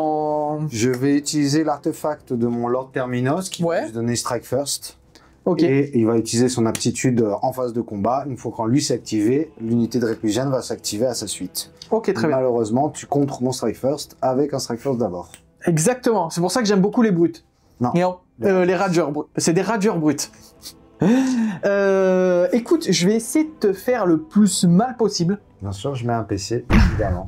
Je vais utiliser l'artefact de mon Lord Terminos qui va lui donner Strike First. Ok. Et il va utiliser son aptitude en phase de combat. Une fois quand lui s'est activé, l'unité de réclusion va s'activer à sa suite. Ok, très bien. Malheureusement, tu contres mon Strike First avec un Strike First d'abord. Exactement, c'est pour ça que j'aime beaucoup les brutes. Non. Les rageurs brutes. C'est des rageurs brutes. Écoute, je vais essayer de te faire le plus mal possible. Bien sûr, je mets un PC, évidemment.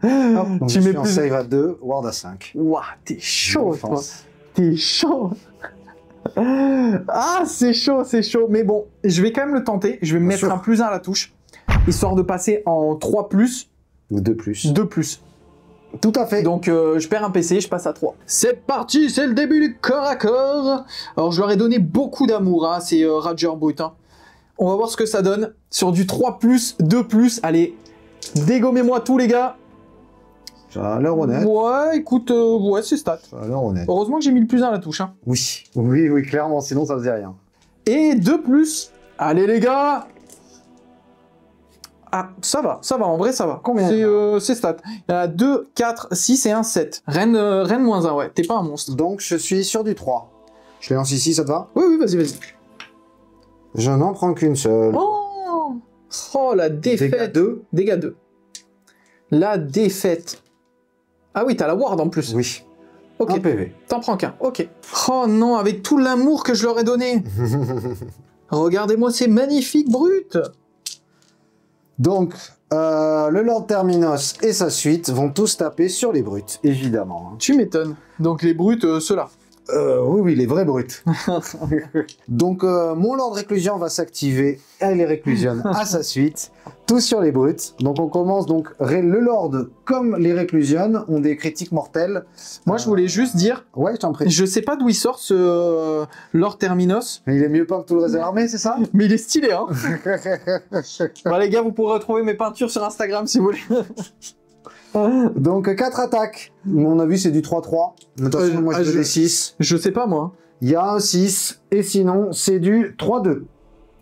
Hop, donc Tu je mets suis en plus... save à 2, ward à 5. Ouah, t'es chaud, toi. T'es chaud. Ah, c'est chaud, c'est chaud. Mais bon, je vais quand même le tenter. Je vais me mettre un +1 à la touche, histoire de passer en 3+. Ou 2+. 2+. Tout à fait. Donc je perds un PC, je passe à 3. C'est parti, c'est le début du corps à corps. Alors je leur ai donné beaucoup d'amour, hein, ces Ragers Brut. Hein. On va voir ce que ça donne. Sur du 3+, 2+, allez, dégommez-moi tous les gars. Ça a l'air honnête. Ouais, écoute, ouais, c'est stat. Ça a l'air honnête. Heureusement que j'ai mis le +1 à la touche. Hein. Oui, clairement, sinon ça faisait rien. Et 2+. Allez les gars. Ah, ça va, en vrai ça va. Combien c'est stat. Il y a 2, 4, 6 et un 7. Reine -1, ouais, t'es pas un monstre. Donc je suis sur du 3. Je les lance ici, ça te va? Oui, vas-y. Je n'en prends qu'une seule. Oh, la défaite. Dégâts 2. Dégâts 2. La défaite. Ah oui, t'as la ward en plus. Oui. Ok. Un PV. T'en prends qu'un, ok. Oh non, avec tout l'amour que je leur ai donné. Regardez-moi ces magnifiques brutes. Donc, le Lord Terminos et sa suite vont tous taper sur les brutes, évidemment. Tu m'étonnes. Donc les brutes, ceux-là. Oui, les vrais brutes. Donc, mon Lord Réclusion va s'activer et les réclusionne à sa suite, tous sur les brutes. Donc, on commence donc, le Lord comme les réclusionnes ont des critiques mortelles. Moi, je voulais juste dire, ouais, je t'en prie. je sais pas d'où il sort ce Lord Terminos. Mais il est mieux peint que tout le reste de l'armée, c'est ça? Mais il est stylé, hein. Bah, les gars, vous pourrez retrouver mes peintures sur Instagram si vous voulez. Donc 4 attaques. On a vu c'est du 3-3. Attention, moi je fais des 6. Je sais pas moi. Il y a un 6 et sinon c'est du 3-2.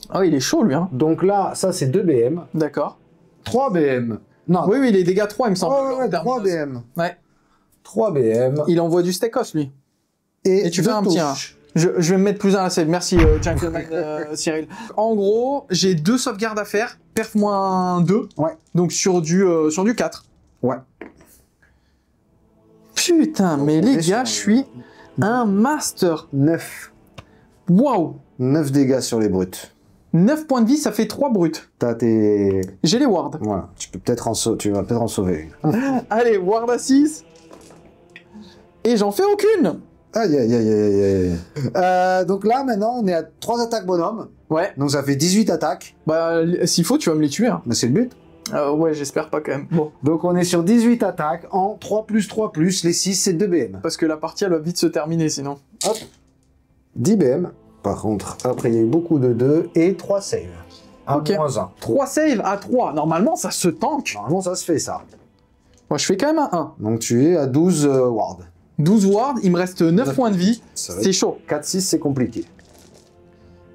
Ah il est chaud lui hein. Donc là ça c'est 2 BM. D'accord. 3 BM. Non. Oui les dégâts 3 il me semble. Oh, ouais, 3 BM. Ouais. 3 BM. Il envoie du stekos lui. Et tu fais un petit 1. Je vais me mettre +1 à la save. Merci gentleman Cyril. En gros, j'ai 2 sauvegardes à faire. Perf -2. Ouais. Donc sur du 4. Ouais. Putain, mais les gars, je suis un master. 9. Waouh. 9 dégâts sur les brutes. 9 points de vie, ça fait 3 brutes. T'as tes... J'ai les wards. Voilà, tu vas peut-être en sauver une. Allez, ward à 6. Et j'en fais aucune. Aïe. Donc là, maintenant, on est à 3 attaques bonhomme. Ouais. Donc ça fait 18 attaques. Bah, s'il faut, tu vas me les tuer. Hein. Mais c'est le but. Ouais, j'espère pas quand même. Bon. Donc on est sur 18 attaques en 3+3+, les 6 c'est 2 BM. Parce que la partie elle va vite se terminer sinon. Hop. 10 BM. Par contre, après il y a eu beaucoup de 2 et 3 saves. 1 ok. -1. 3 saves à 3. Normalement ça se tank. Normalement ça se fait ça. Moi je fais quand même un 1. Donc tu es à 12 ward. 12 ward, il me reste 9 points de vie. C'est chaud. 4-6 c'est compliqué.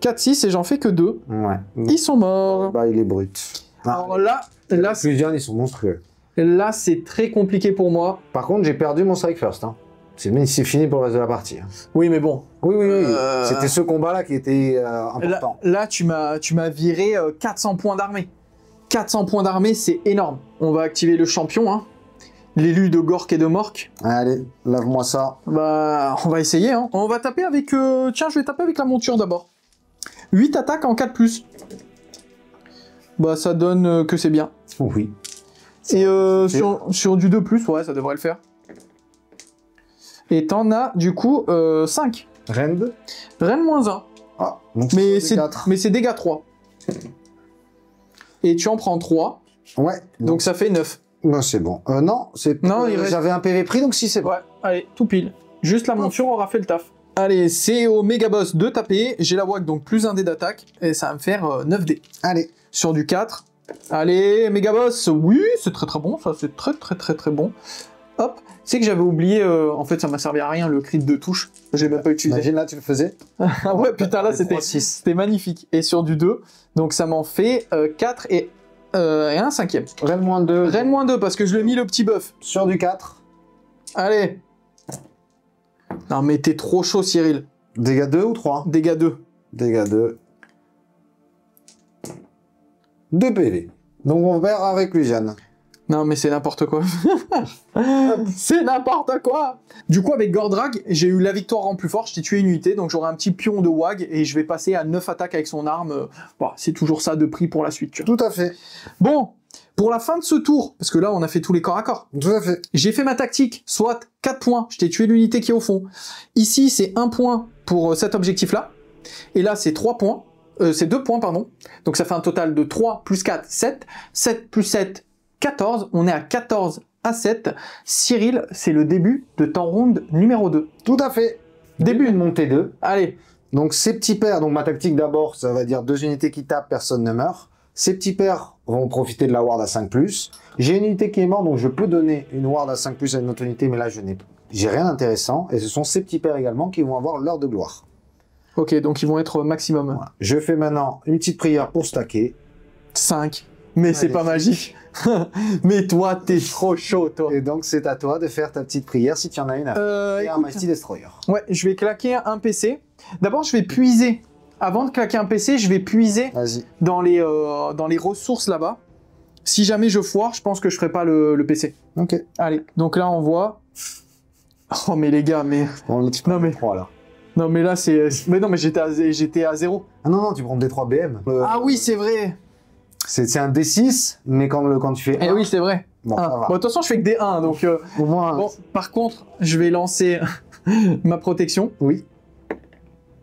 4-6 et j'en fais que 2. Ouais. Ils sont morts. Bah il est brut. Alors là plusieurs ils sont monstrueux. Là, c'est très compliqué pour moi. Par contre, j'ai perdu mon strike first. Hein. C'est fini pour le reste de la partie. Hein. Oui, mais bon. Oui. C'était ce combat-là qui était important. Là, tu m'as viré 400 points d'armée. 400 points d'armée, c'est énorme. On va activer le champion, hein. L'élu de Gork et de Mork. Allez, lave-moi ça. Bah, on va essayer, hein. On va taper avec... Tiens, je vais taper avec la monture d'abord. 8 attaques en 4+. Bah, ça donne que c'est bien. Oui. Et sur du 2+, ouais, ça devrait le faire. Et t'en as, du coup, 5. Rend. Reine -1. Ah, donc Mais c'est 4. c'est dégâts 3. Et tu en prends 3. Ouais. Donc ça fait 9. Non, c'est bon. Non, c'est Non, il reste- j'avais un PV pris, donc si c'est bon. Ouais, allez, tout pile. Juste la monture aura fait le taf. Allez, c'est au méga boss de taper. J'ai la WAC, donc plus un dé d'attaque. Et ça va me faire 9 dés. Allez. Sur du 4. Allez, méga boss. Oui, c'est très bon. Ça, c'est très bon. Hop. C'est que j'avais oublié. En fait, ça m'a servi à rien le crit de touche. Je l'ai même pas utilisé. Imagine là, tu le faisais. Ah ouais, putain, là, Les c'était 3-6. c'était magnifique. Et sur du 2. Donc ça m'en fait 4 et un cinquième. Rennes -2. Rennes -2 parce que je lui ai mis le petit buff. Sur du 4. Allez. Non, mais t'es trop chaud, Cyril. Dégâts 2 ou 3? Dégâts 2. Dégâts 2. 2 PV. Donc on perd avec Lusiane. Non, mais c'est n'importe quoi. C'est n'importe quoi. Du coup, avec Gordrag, j'ai eu la victoire en plus fort. Je t'ai tué une unité, donc j'aurai un petit pion de WAG et je vais passer à 9 attaques avec son arme. Bon, c'est toujours ça de prix pour la suite. Tu vois. Tout à fait. Bon, pour la fin de ce tour, parce que là, on a fait tous les corps à corps. Tout à fait. J'ai fait ma tactique, soit 4 points. Je t'ai tué l'unité qui est au fond. Ici, c'est 1 point pour cet objectif-là. Et là, c'est 3 points. C'est 2 points, pardon. Donc ça fait un total de 3 plus 4, 7. 7 plus 7, 14. On est à 14 à 7. Cyril, c'est le début de ton round numéro 2. Tout à fait. Début. de montée 2. Allez. Donc ces petits pairs, donc ma tactique d'abord, ça va dire 2 unités qui tapent, personne ne meurt. Ces petits pairs vont profiter de la ward à 5+. J'ai une unité qui est morte, donc je peux donner une ward à 5+ à une autre unité, mais là j'ai rien d'intéressant. Et ce sont ces petits pairs également qui vont avoir l'heure de gloire. Ok, donc ils vont être maximum Voilà. Je fais maintenant une petite prière pour stacker. 5. Mais c'est Allez. pas magique. Mais toi, t'es trop chaud, toi. Et donc c'est à toi de faire ta petite prière si tu en as une à faire. Et un Écoute. Mighty Destroyer. Ouais, je vais claquer un PC. D'abord, je vais puiser. Avant de claquer un PC, je vais puiser Vas-y. dans les ressources là-bas. Si jamais je foire, je pense que je ferai pas le PC. Ok. Allez, donc là, on voit... Oh, mais les gars, mais... Bon, là, tu prends Non, mais- 3 là. Non, mais là, c'est... Mais non, mais j'étais à 0. Ah non, tu prends des 3 BM. Ah oui, c'est vrai. C'est un D6, mais quand tu fais Eh 1, oui, c'est vrai. bon, Ah. ça va. Bon, de toute façon, je fais que des 1, donc... Au moins, Bon, par contre, je vais lancer ma protection. oui.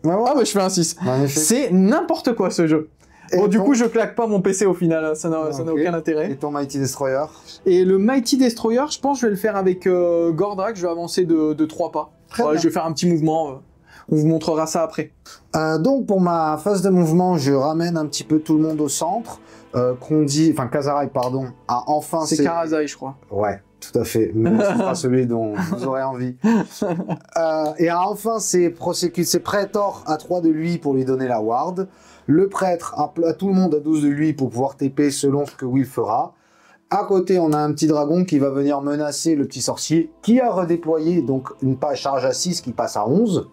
Ah, bah, je fais un 6. Magnifique. C'est n'importe quoi, ce jeu. Bon, Et du ton- coup, je claque pas mon PC au final, hein. Ça n'a Ok. aucun intérêt. Et ton Mighty Destroyer. Et le Mighty Destroyer, je pense que je vais le faire avec Gordrak, je vais avancer de 3 pas. Très Ouais, bien. je vais faire un petit mouvement, on vous montrera ça après. Donc pour ma phase de mouvement, je ramène un petit peu tout le monde au centre. Kazarai, pardon, a enfin C'est Karazai, je crois. Ouais, tout à fait. Mais ce sera celui dont vous aurez envie. Et a enfin ses prêtors à 3 de lui pour lui donner la ward. Le prêtre à tout le monde à 12 de lui pour pouvoir TP selon ce que Will fera. À côté, on a un petit dragon qui va venir menacer le petit sorcier qui a redéployé donc une charge à 6 qui passe à 11.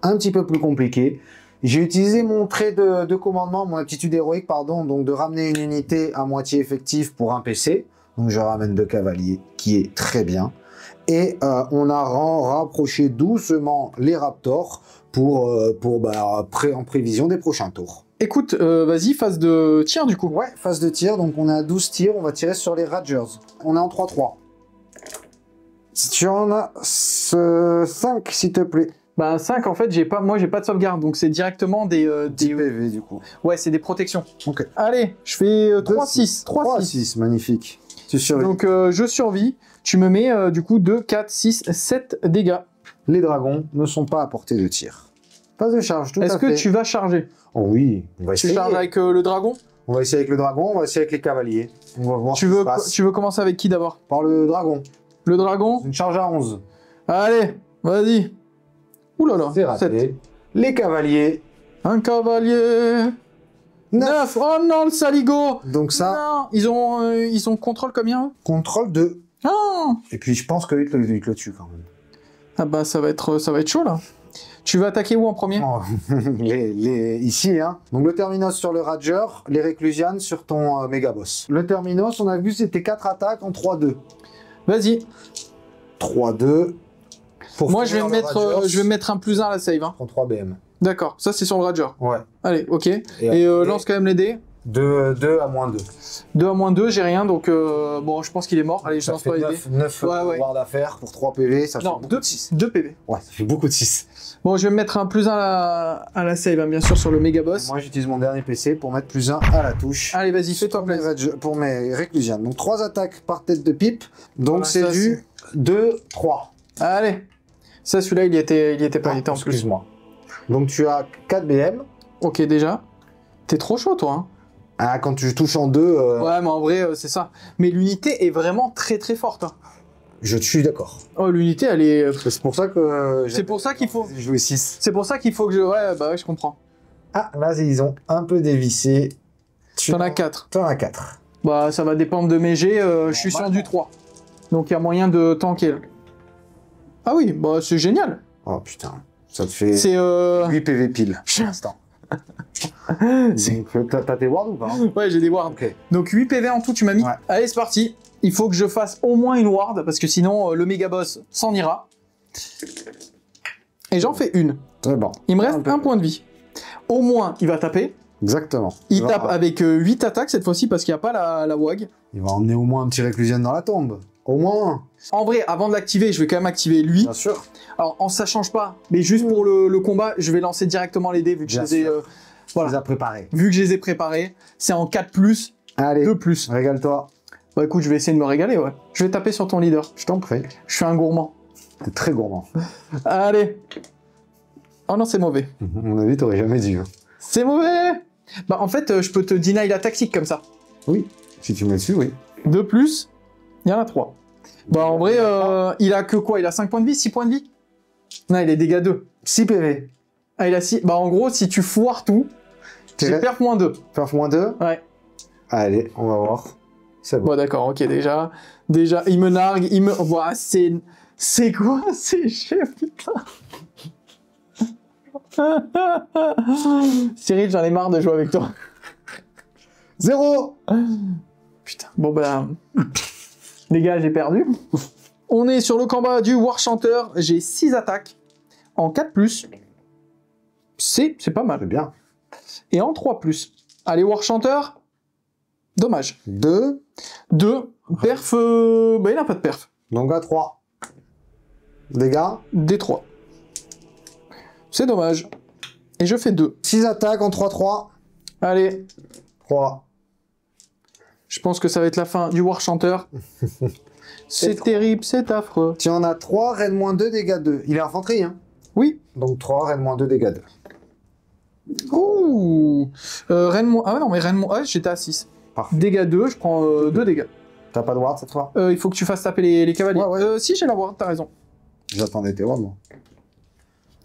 Un petit peu plus compliqué. J'ai utilisé mon trait de commandement, mon aptitude héroïque, pardon, donc de ramener une unité à moitié effective pour un PC. Donc je ramène 2 cavaliers, qui est très bien. Et on a rapproché doucement les raptors en prévision des prochains tours. Écoute, vas-y, phase de tir du coup. Ouais, phase de tir, donc on est à 12 tirs, on va tirer sur les Ragers. On est en 3-3. Si tu en as 5, s'il te plaît. Bah 5, en fait, moi j'ai pas de sauvegarde, donc c'est directement des... 10 PV du coup. Ouais, c'est des protections. Ok. Allez, je fais 3-6. 3-6, magnifique. Tu survis. Donc je survis. Tu me mets du coup 2, 4, 6, 7 dégâts. Les dragons ne sont pas à portée de tir. Phase de charge, tout à fait. Est-ce que tu vas charger? Oh oui, on va Tu essayer. charges avec le dragon? On va essayer avec le dragon, on va essayer avec les cavaliers. On va voir Tu ce qui veux, se passe. tu veux commencer avec qui d'abord? Par le dragon. Le dragon? Une charge à 11. Allez, vas-y. Ouh là là, C'est raté. 7. Les cavaliers. Un cavalier. 9. Oh non, le saligo. Donc ça, Non, ils ont contrôle combien? contrôle 2. Ah. Et puis je pense qu'il te le tue quand même. Ah bah ça va être chaud là. Tu vas attaquer où en premier? Oh, ici, hein. Donc le Terminos sur le Rager, les Réclusianes sur ton Mégaboss. Le Terminos, on a vu, c'était 4 attaques en 3-2. Vas-y. 3-2. Moi je vais mettre un +1 à la save. Hein. En 3 BM. D'accord, ça c'est sur le Rager. Ouais. Allez, ok. Et lance quand même les dés. 2 à moins 2. 2 à moins 2, j'ai rien, donc bon, je pense qu'il est mort. Allez, je Ça lance fait pas les dés. 9 ward à faire pour 3 PV, ça fait Non, beaucoup de 6. 2 PV. Ouais, ça fait beaucoup de 6. Bon, je vais me mettre un +1 à la save, hein, bien sûr, sur le méga boss. Moi, j'utilise mon dernier PC pour mettre +1 à la touche. Allez, vas-y, fais-toi plaisir. Pour mes réclusianes. Donc 3 attaques par tête de pipe. Donc Voilà, c'est ça, du 2, 3. Allez. Ça, celui-là, il y était pas, il était en plus. Excuse-moi. Donc tu as 4 BM. Ok, déjà. T'es trop chaud, toi. Hein. Ah, quand tu touches en 2, Ouais, mais en vrai, c'est ça. Mais l'unité est vraiment très très forte. Hein. je suis d'accord. Oh, l'unité, elle est... C'est pour ça que... C'est pour ça qu'il faut... jouer 6. C'est pour ça qu'il faut que je... Ouais, bah ouais, je comprends. Ah, là, ils ont un peu dévissé. T'en as 4. T'en as 4. Bah, ça va dépendre de mes jets. Je suis sur du 3. Donc, il y a moyen de tanker. Ah oui, bah, c'est génial. Oh, putain. Ça te fait C'est... 8 PV pile, pour l'instant. T'as tes wards ou pas? Ouais, j'ai des wards. Ok. Donc 8 PV en tout, tu m'as mis. Ouais. Allez, c'est parti. Il faut que je fasse au moins une ward, parce que sinon, le méga boss s'en ira. Et j'en fais une. Très bon. Il me reste un point de vie. Au moins, il va taper. Exactement. Il tape avec 8 attaques cette fois-ci, parce qu'il n'y a pas la WAG. Il va emmener au moins un petit réclusienne dans la tombe. Au moins. En vrai, avant de l'activer, je vais quand même activer lui. Bien sûr. Alors, ça change pas, mais juste pour le combat, je vais lancer directement les dés, vu que je Bien les ai... sûr. voilà. Tu les as préparés. Vu que je les ai préparés, c'est en 4+, Allez, 2+. régale-toi. Bah écoute, je vais essayer de me régaler, ouais. Je vais taper sur ton leader. Je t'en prie. Je suis un gourmand. T'es très gourmand. Allez. Oh non, c'est mauvais. À mon avis, t'aurais jamais dû. C'est mauvais. Bah en fait, je peux te deny la tactique comme ça. Oui. Si tu mets dessus, oui. 2+, il y en a 3. Bah en vrai, il a que quoi? Il a 5 points de vie? 6 points de vie? Non, il est dégâts 2. 6 PV. Ah, il a 6. Bah en gros, si tu foires tout, j'ai perf -2. Perf -2. Ouais. Allez, on va voir. C'est bon. Bon d'accord, ok, déjà, il me nargue, il me... Ouah, c'est quoi ces chefs, putain. Cyril, j'en ai marre de jouer avec toi. 0. Putain, bon bah... Les gars, j'ai perdu. On est sur le combat du War Chanter, j'ai 6 attaques, en 4+. C'est pas mal. C'est bien. Et en 3+. Allez, War Chanter. Dommage. 2. 2. Perf... Bah, il n'a pas de perf. Donc à 3. Dégâts. D3. C'est dommage. Et je fais 2. 6 attaques en 3-3. Allez. 3. Je pense que ça va être la fin du War Chanter. C'est terrible, c'est affreux. Tu en as 3, raid -2, dégâts 2. Il est infanterie, hein? Oui. Donc 3, raid -2, dégâts 2. Ouh. Rennes... Ah ouais, non, mais Rennes... Ah, j'étais à 6. Parfait. Dégâts 2, je prends 2 dégâts. T'as pas de ward cette fois? Il faut que tu fasses taper les cavaliers. Ouais. Si, j'ai la ward, t'as raison. J'attendais tes wards, moi.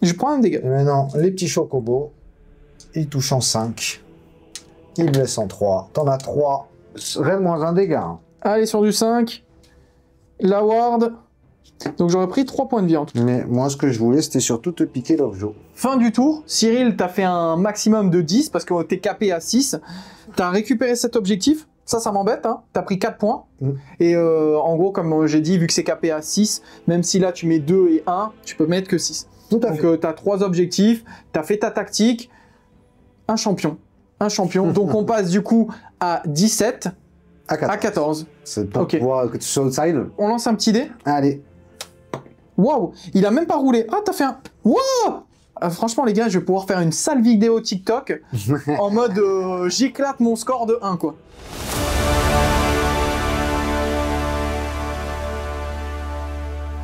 Je prends un dégât. Et maintenant, les petits chocobos, ils touchent en 5. Ils blessent en 3. T'en as 3. Raid -1 dégâts. Hein. Allez, sur du 5. La ward. Donc j'aurais pris 3 points de vie en tout. Mais moi, ce que je voulais, c'était surtout te piquer l'objo. Fin du tour. Cyril, t'as fait un maximum de 10 parce que t'es capé à 6. T'as récupéré cet objectif. Ça m'embête, hein. T'as pris 4 points. Et en gros, comme j'ai dit, vu que c'est capé à 6, même si là tu mets 2 et 1, tu peux mettre que 6. Tout à fait. Donc t'as 3 objectifs, t'as fait ta tactique. Un champion. Un champion. Donc on passe du coup à 17 à 14. C'est pour Ok. pouvoir que tu sois outside. On lance un petit dé. Allez. Waouh, il a même pas roulé. Ah, t'as fait un... Waouh. Franchement, les gars, je vais pouvoir faire une sale vidéo TikTok en mode j'éclate mon score de 1, quoi.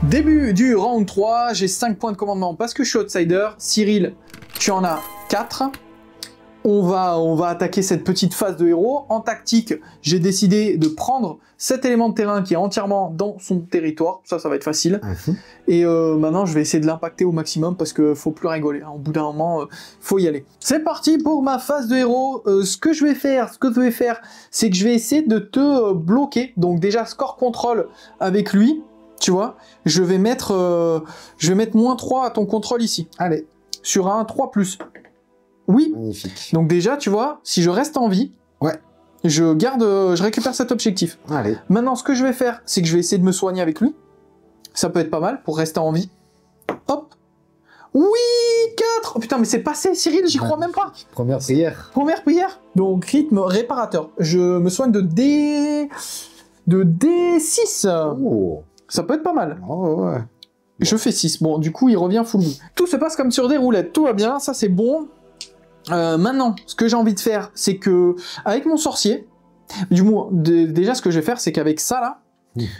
Début du round 3, j'ai 5 points de commandement parce que je suis outsider. Cyril, tu en as 4. On va attaquer cette petite phase de héros. En tactique, j'ai décidé de prendre cet élément de terrain qui est entièrement dans son territoire. Ça va être facile. Et maintenant, je vais essayer de l'impacter au maximum parce que faut plus rigoler. Au bout d'un moment, faut y aller. C'est parti pour ma phase de héros. Ce que je vais faire, c'est que je vais essayer de te bloquer. Donc déjà, score contrôle avec lui. Tu vois, je vais mettre -3 à ton contrôle ici. Allez. Sur un 3+. Oui. Magnifique. Donc déjà, tu vois, si je reste en vie, ouais, je récupère cet objectif. Allez. Maintenant, ce que je vais faire, c'est que je vais essayer de me soigner avec lui. Ça peut être pas mal pour rester en vie. Hop. Oui, Oh putain, mais c'est passé, Cyril, j'y crois même pas. Première prière. Première prière. Donc, rythme réparateur. Je me soigne de D6. Oh. Ça peut être pas mal. Oh, ouais. Je fais 6. Bon, du coup, il revient full bout. Tout se passe comme sur des roulettes. Tout va bien, ça c'est bon. Maintenant, ce que j'ai envie de faire, c'est que, avec mon sorcier, du moins, déjà, ce que je vais faire, c'est qu'avec ça, là,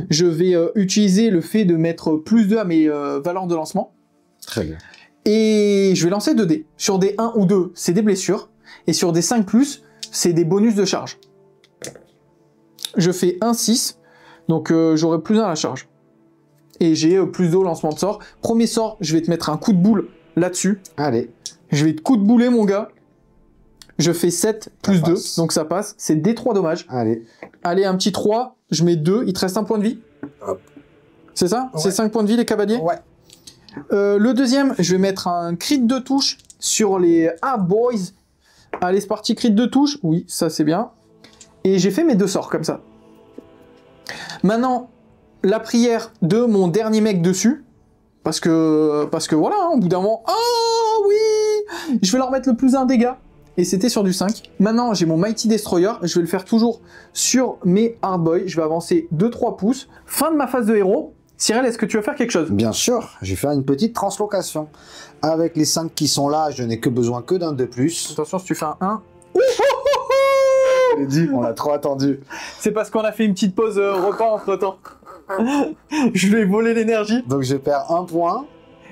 je vais utiliser le fait de mettre plus 2 à mes valeurs de lancement. Très bien. Et je vais lancer 2 dés. Sur des 1 ou 2, c'est des blessures. Et sur des 5+, c'est des bonus de charge. Je fais 1, 6. Donc, j'aurai plus 1 à la charge. Et j'ai plus 2 au lancement de sort. Premier sort, je vais te mettre un coup de boule là-dessus. Allez. Je vais te coup de bouler, mon gars. Je fais 7 plus Ça 2, passe. donc ça passe. C'est D3 dommages. Allez. Allez, un petit 3, je mets 2, il te reste un point de vie. Hop. C'est ça? Ouais. C'est 5 points de vie, les cavaliers? Ouais. Le deuxième, je vais mettre un crit de touche sur les Hard Boys. Allez, c'est parti, crit de touche. Oui, ça c'est bien. Et j'ai fait mes 2 sorts comme ça. Maintenant, la prière de mon dernier mec dessus. Parce que voilà, hein, au bout d'un moment... Oh oui! Je vais leur mettre le plus 1 dégâts. Et c'était sur du 5. Maintenant, j'ai mon Mighty Destroyer. Je vais le faire toujours sur mes Hard Boys. Je vais avancer 2-3 pouces. Fin de ma phase de héros. Cyril, est-ce que tu veux faire quelque chose? Bien sûr, je vais faire une petite translocation. Avec les 5 qui sont là, je n'ai que besoin que d'un de plus. Attention, si tu fais un 1... Je l'ai dit, on l'a trop attendu. C'est parce qu'on a fait une petite pause repas entre-temps. Je lui ai volé l'énergie. Donc je perds 1 point.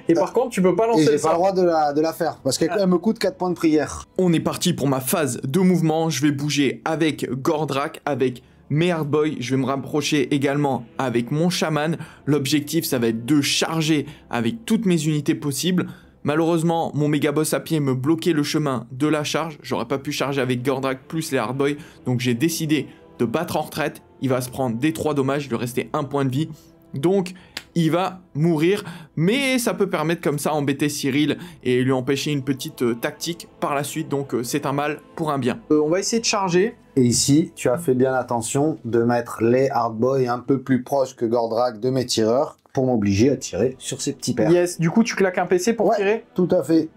Et par contre, tu peux pas Et lancer j'ai le pas le sort. droit de la faire. Parce qu'elle me coûte 4 points de prière. On est parti pour ma phase de mouvement. Je vais bouger avec Gordrak, avec mes Hard Boys. Je vais me rapprocher également avec mon chaman. L'objectif, ça va être de charger avec toutes mes unités possibles. Malheureusement, mon méga boss à pied me bloquait le chemin de la charge. J'aurais pas pu charger avec Gordrak plus les Hard Boys. Donc j'ai décidé de battre en retraite. Il va se prendre des 3 dommages. Il lui restait 1 point de vie. Donc il va mourir, mais ça peut permettre comme ça embêter Cyril et lui empêcher une petite tactique par la suite, donc c'est un mal pour un bien. On va essayer de charger. Et ici, tu as fait bien attention de mettre les Hard Boys un peu plus proches que Gordrak de mes tireurs pour m'obliger à tirer sur ces petits pères. Yes, du coup tu claques un PC pour Ouais. tirer. Tout à fait.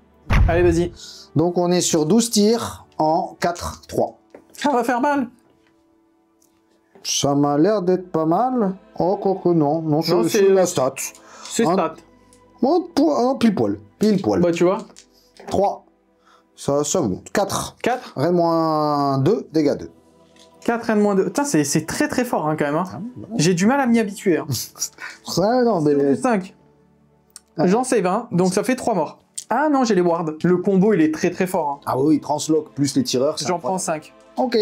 Allez, vas-y. Donc on est sur 12 tirs en 4-3. Ça va faire mal. Ça m'a l'air d'être pas mal. Oh, quoique non. Non, Non, c'est la stat. C'est Un- stat. Oh, pile poil. Pile poil. Bah tu vois. 3. Ça monte. 4. 4. Moins 2, dégâts 2. 4 N moins 2. Putain, c'est très très fort hein, quand même. Hein. J'ai du mal à m'y habituer. Hein. Ça, non, mais... 5. J'en save un, donc ça fait 3 morts. Ah non, j'ai les wards. Le combo il est très très fort. Hein. Ah oui, translock plus les tireurs. c'est J'en prends incroyable. 5. Ok.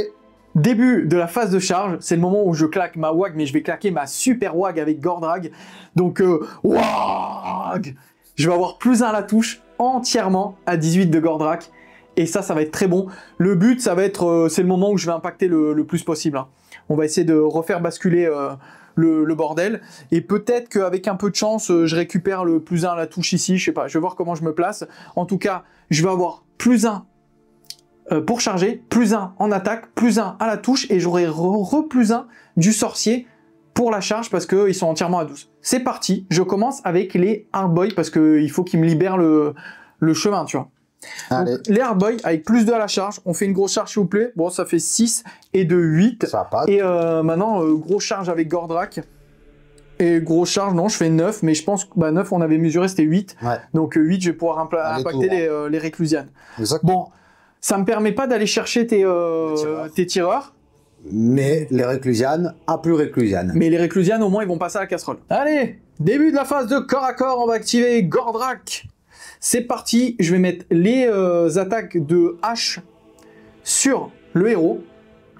Début de la phase de charge, c'est le moment où je claque ma WAG, mais je vais claquer ma super WAG avec Gordrak. Donc, WAG! Je vais avoir plus 1 à la touche, entièrement à 18 de Gordrak. Et ça va être très bon. Le but, ça va être, c'est le moment où je vais impacter le plus possible. Hein. On va essayer de refaire basculer le bordel. Et peut-être qu'avec un peu de chance, je récupère le plus 1 à la touche ici. Je sais pas, je vais voir comment je me place. En tout cas, je vais avoir plus 1 pour charger, plus 1 en attaque, plus 1 à la touche, et j'aurai plus 1 du sorcier pour la charge parce qu'ils sont entièrement à 12. C'est parti, je commence avec les Hard Boys parce qu'il faut qu'ils me libèrent le chemin, tu vois. Allez. Donc, les Hard Boys avec plus 2 à la charge, on fait une grosse charge s'il vous plaît. Bon, ça fait 6 et de 8. Ça passe. Et maintenant, grosse charge avec Gordrak. Et grosse charge, non, je fais 9, mais je pense que 9, on avait mesuré, c'était 8. Ouais. Donc 8, je vais pouvoir Allez, impacter tout les réclusianes. Exactement. Bon, ça me permet pas d'aller chercher tes tireurs, Mais les réclusianes, à plus réclusianes. mais les réclusianes, au moins, ils vont passer à la casserole. Allez, début de la phase de corps à corps, on va activer Gordrak. C'est parti, je vais mettre les attaques de hache sur le héros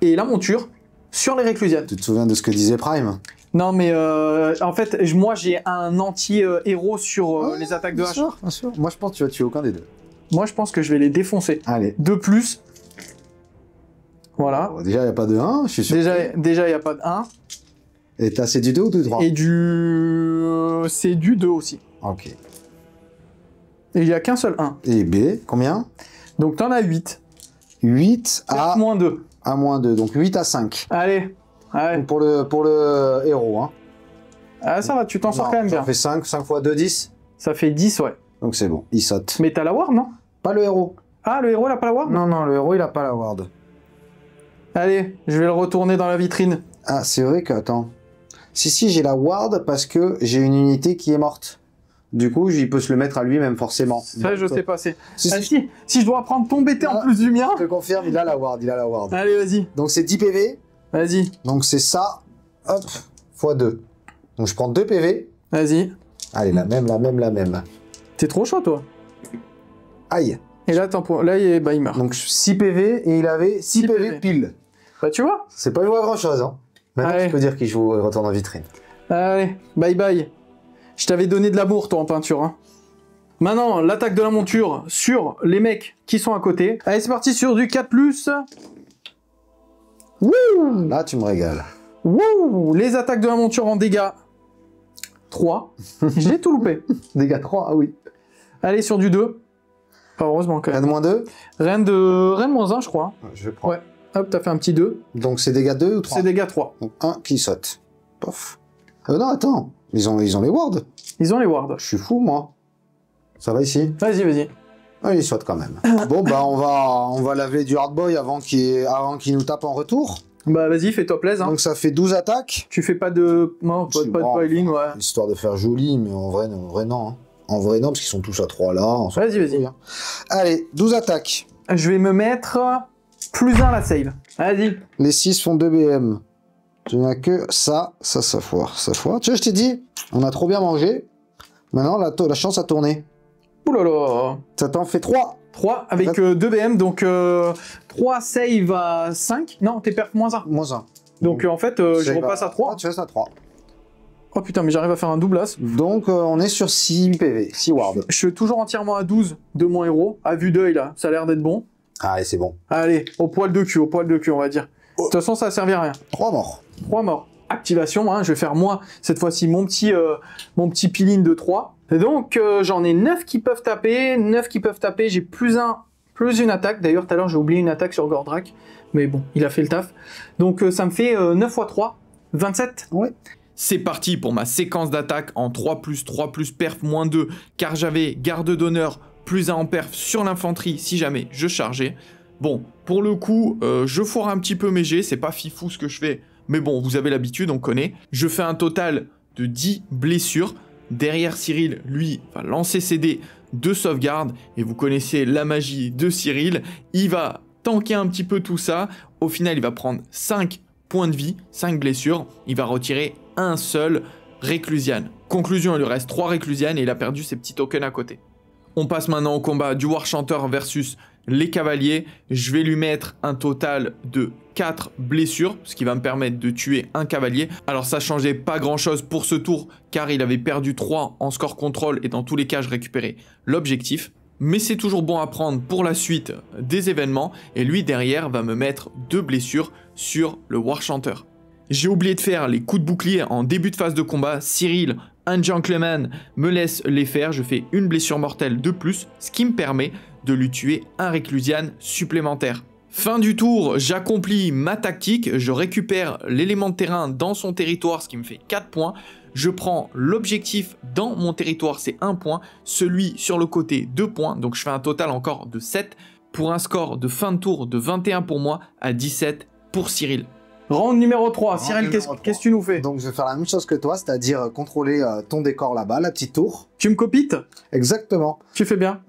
et la monture sur les réclusianes. Tu te souviens de ce que disait Prime? Non, mais en fait, moi, j'ai un anti-héros sur les attaques de hache. Bien sûr. Moi, je pense que tu vas tuer aucun des deux. Moi, je pense que je vais les défoncer. Allez. De plus, voilà. Bon, déjà, il n'y a pas de 1, je suis sûr. Déjà, il n'y a pas de 1. Et t'as c'est du 2 ou du 3? Et c'est du 2 aussi. Ok. Et il n'y a qu'un seul 1. Et B, combien? Donc t'en as 8. 8 à moins 2. à moins 2, donc 8 à 5. Allez. Allez. Pour le héros, hein. Ah, ça va, tu t'en sors quand même bien. Ça fait 5 fois 2, 10. Ça fait 10, ouais. Donc c'est bon, il saute. Mais t'as la war, non? Pas le héros. Ah, le héros, il a pas la ward? Non, non, le héros, il a pas la ward. Allez, je vais le retourner dans la vitrine. Ah, c'est vrai que, attends. Si, j'ai la ward parce que j'ai une unité qui est morte. Du coup, il peut se le mettre à lui-même, forcément. Ça, je sais pas. Si, Si, si je dois prendre ton BT en plus du mien. je te confirme, il a la ward, Allez, vas-y. Donc, c'est 10 PV. Vas-y. Donc, c'est ça, hop, x2. Donc, je prends 2 PV. Vas-y. Allez, la même. T'es trop chaud, toi. Aïe. Et là, là il meurt. Donc, 6 PV et il avait 6 PV PV. pile. Bah, tu vois. C'est pas joué à grand-chose, hein. Maintenant, Allez. je peux dire qu'il joue retourne en vitrine. Allez, bye bye. Je t'avais donné de l'amour, toi, en peinture. Hein. Maintenant, l'attaque de la monture sur les mecs qui sont à côté. Allez, c'est parti sur du 4+. Wouh! Là, tu me régales. Wouh! Les attaques de la monture en dégâts. 3. J'ai tout loupé. Dégâts 3, ah oui. Allez, sur du 2. Pas heureusement, quand Rien même. de moins 2. Rien de moins 1, je crois. Je prends. Ouais. Hop, t'as fait un petit 2. Donc, c'est dégâts 2 ou 3? C'est dégâts 3. Donc, 1 qui saute. Pof. Non, attends. Ils ont les wards. Ils ont les wards. Je suis fou, moi. Ça va ici? Vas-y, vas-y. Ah, il saute quand même. Bon, bah, on va laver du hardboy avant qu'il nous tape en retour. Bah, vas-y, fais-toi plaisir. Hein. Donc, ça fait 12 attaques. Tu fais pas de... Non, pas de piling, ouais. Histoire de faire joli, mais en vrai, non. Hein. En vrai, non, parce qu'ils sont tous à 3 là. Vas-y. Hein. Allez, 12 attaques. Je vais me mettre +1 à la save. Vas-y. Les 6 font 2 BM. Tu n'as que ça foire. Ça foire. Tu vois, je t'ai dit, on a trop bien mangé. Maintenant, la chance a tourné. Ouh là là. Ça t'en fait 3. 3 avec 2 BM, donc 3 save à 5. Non, t'es perf -1. Moins 1. Donc en fait, je repasse à 3. Ah, tu restes à 3. Oh putain, mais j'arrive à faire un double as. Donc, on est sur 6 PV, 6 wards. Je suis toujours entièrement à 12 de mon héros. À vue d'œil, là, ça a l'air d'être bon. Allez, c'est bon. Allez, au poil de cul, on va dire. De toute façon, ça a servi à rien. 3 morts. 3 morts. Activation, hein, je vais faire moi, cette fois-ci, mon petit piline de 3. Et donc, j'en ai 9 qui peuvent taper. J'ai plus une attaque. D'ailleurs, tout à l'heure, j'ai oublié une attaque sur Gordrak. Mais bon, il a fait le taf. Donc, ça me fait 9 x 3, 27. Ouais. C'est parti pour ma séquence d'attaque en 3+, perf -2, car j'avais garde d'honneur +1 en perf sur l'infanterie si jamais je chargeais. Bon, pour le coup, je foire un petit peu mes jets, c'est pas fifou ce que je fais, mais bon, vous avez l'habitude, on connaît. Je fais un total de 10 blessures. Derrière Cyril, lui, va lancer ses dés de sauvegarde, et vous connaissez la magie de Cyril, il va tanker un petit peu tout ça. Au final, il va prendre 5 points de vie, 5 blessures, il va retirer un seul réclusiane. Conclusion, il lui reste 3 réclusianes et il a perdu ses petits tokens à côté. On passe maintenant au combat du War Chanteur versus les cavaliers. Je vais lui mettre un total de 4 blessures, ce qui va me permettre de tuer un cavalier. Alors ça changeait pas grand chose pour ce tour, car il avait perdu 3 en score contrôle et dans tous les cas je récupérais l'objectif. Mais c'est toujours bon à prendre pour la suite des événements, et lui derrière va me mettre 2 blessures sur le War Chanteur. J'ai oublié de faire les coups de bouclier en début de phase de combat. Cyril, un gentleman, me laisse les faire. Je fais une blessure mortelle de plus, ce qui me permet de lui tuer un réclusiane supplémentaire. Fin du tour, j'accomplis ma tactique, je récupère l'élément de terrain dans son territoire, ce qui me fait 4 points. Je prends l'objectif dans mon territoire, c'est 1 point. Celui sur le côté, 2 points. Donc je fais un total encore de 7 pour un score de fin de tour de 21 pour moi à 17 pour Cyril. Round numéro 3. Cyril, qu'est-ce que tu nous fais? Donc, je vais faire la même chose que toi, c'est-à-dire contrôler ton décor là-bas, la petite tour. Tu me copites? Exactement. Tu fais bien.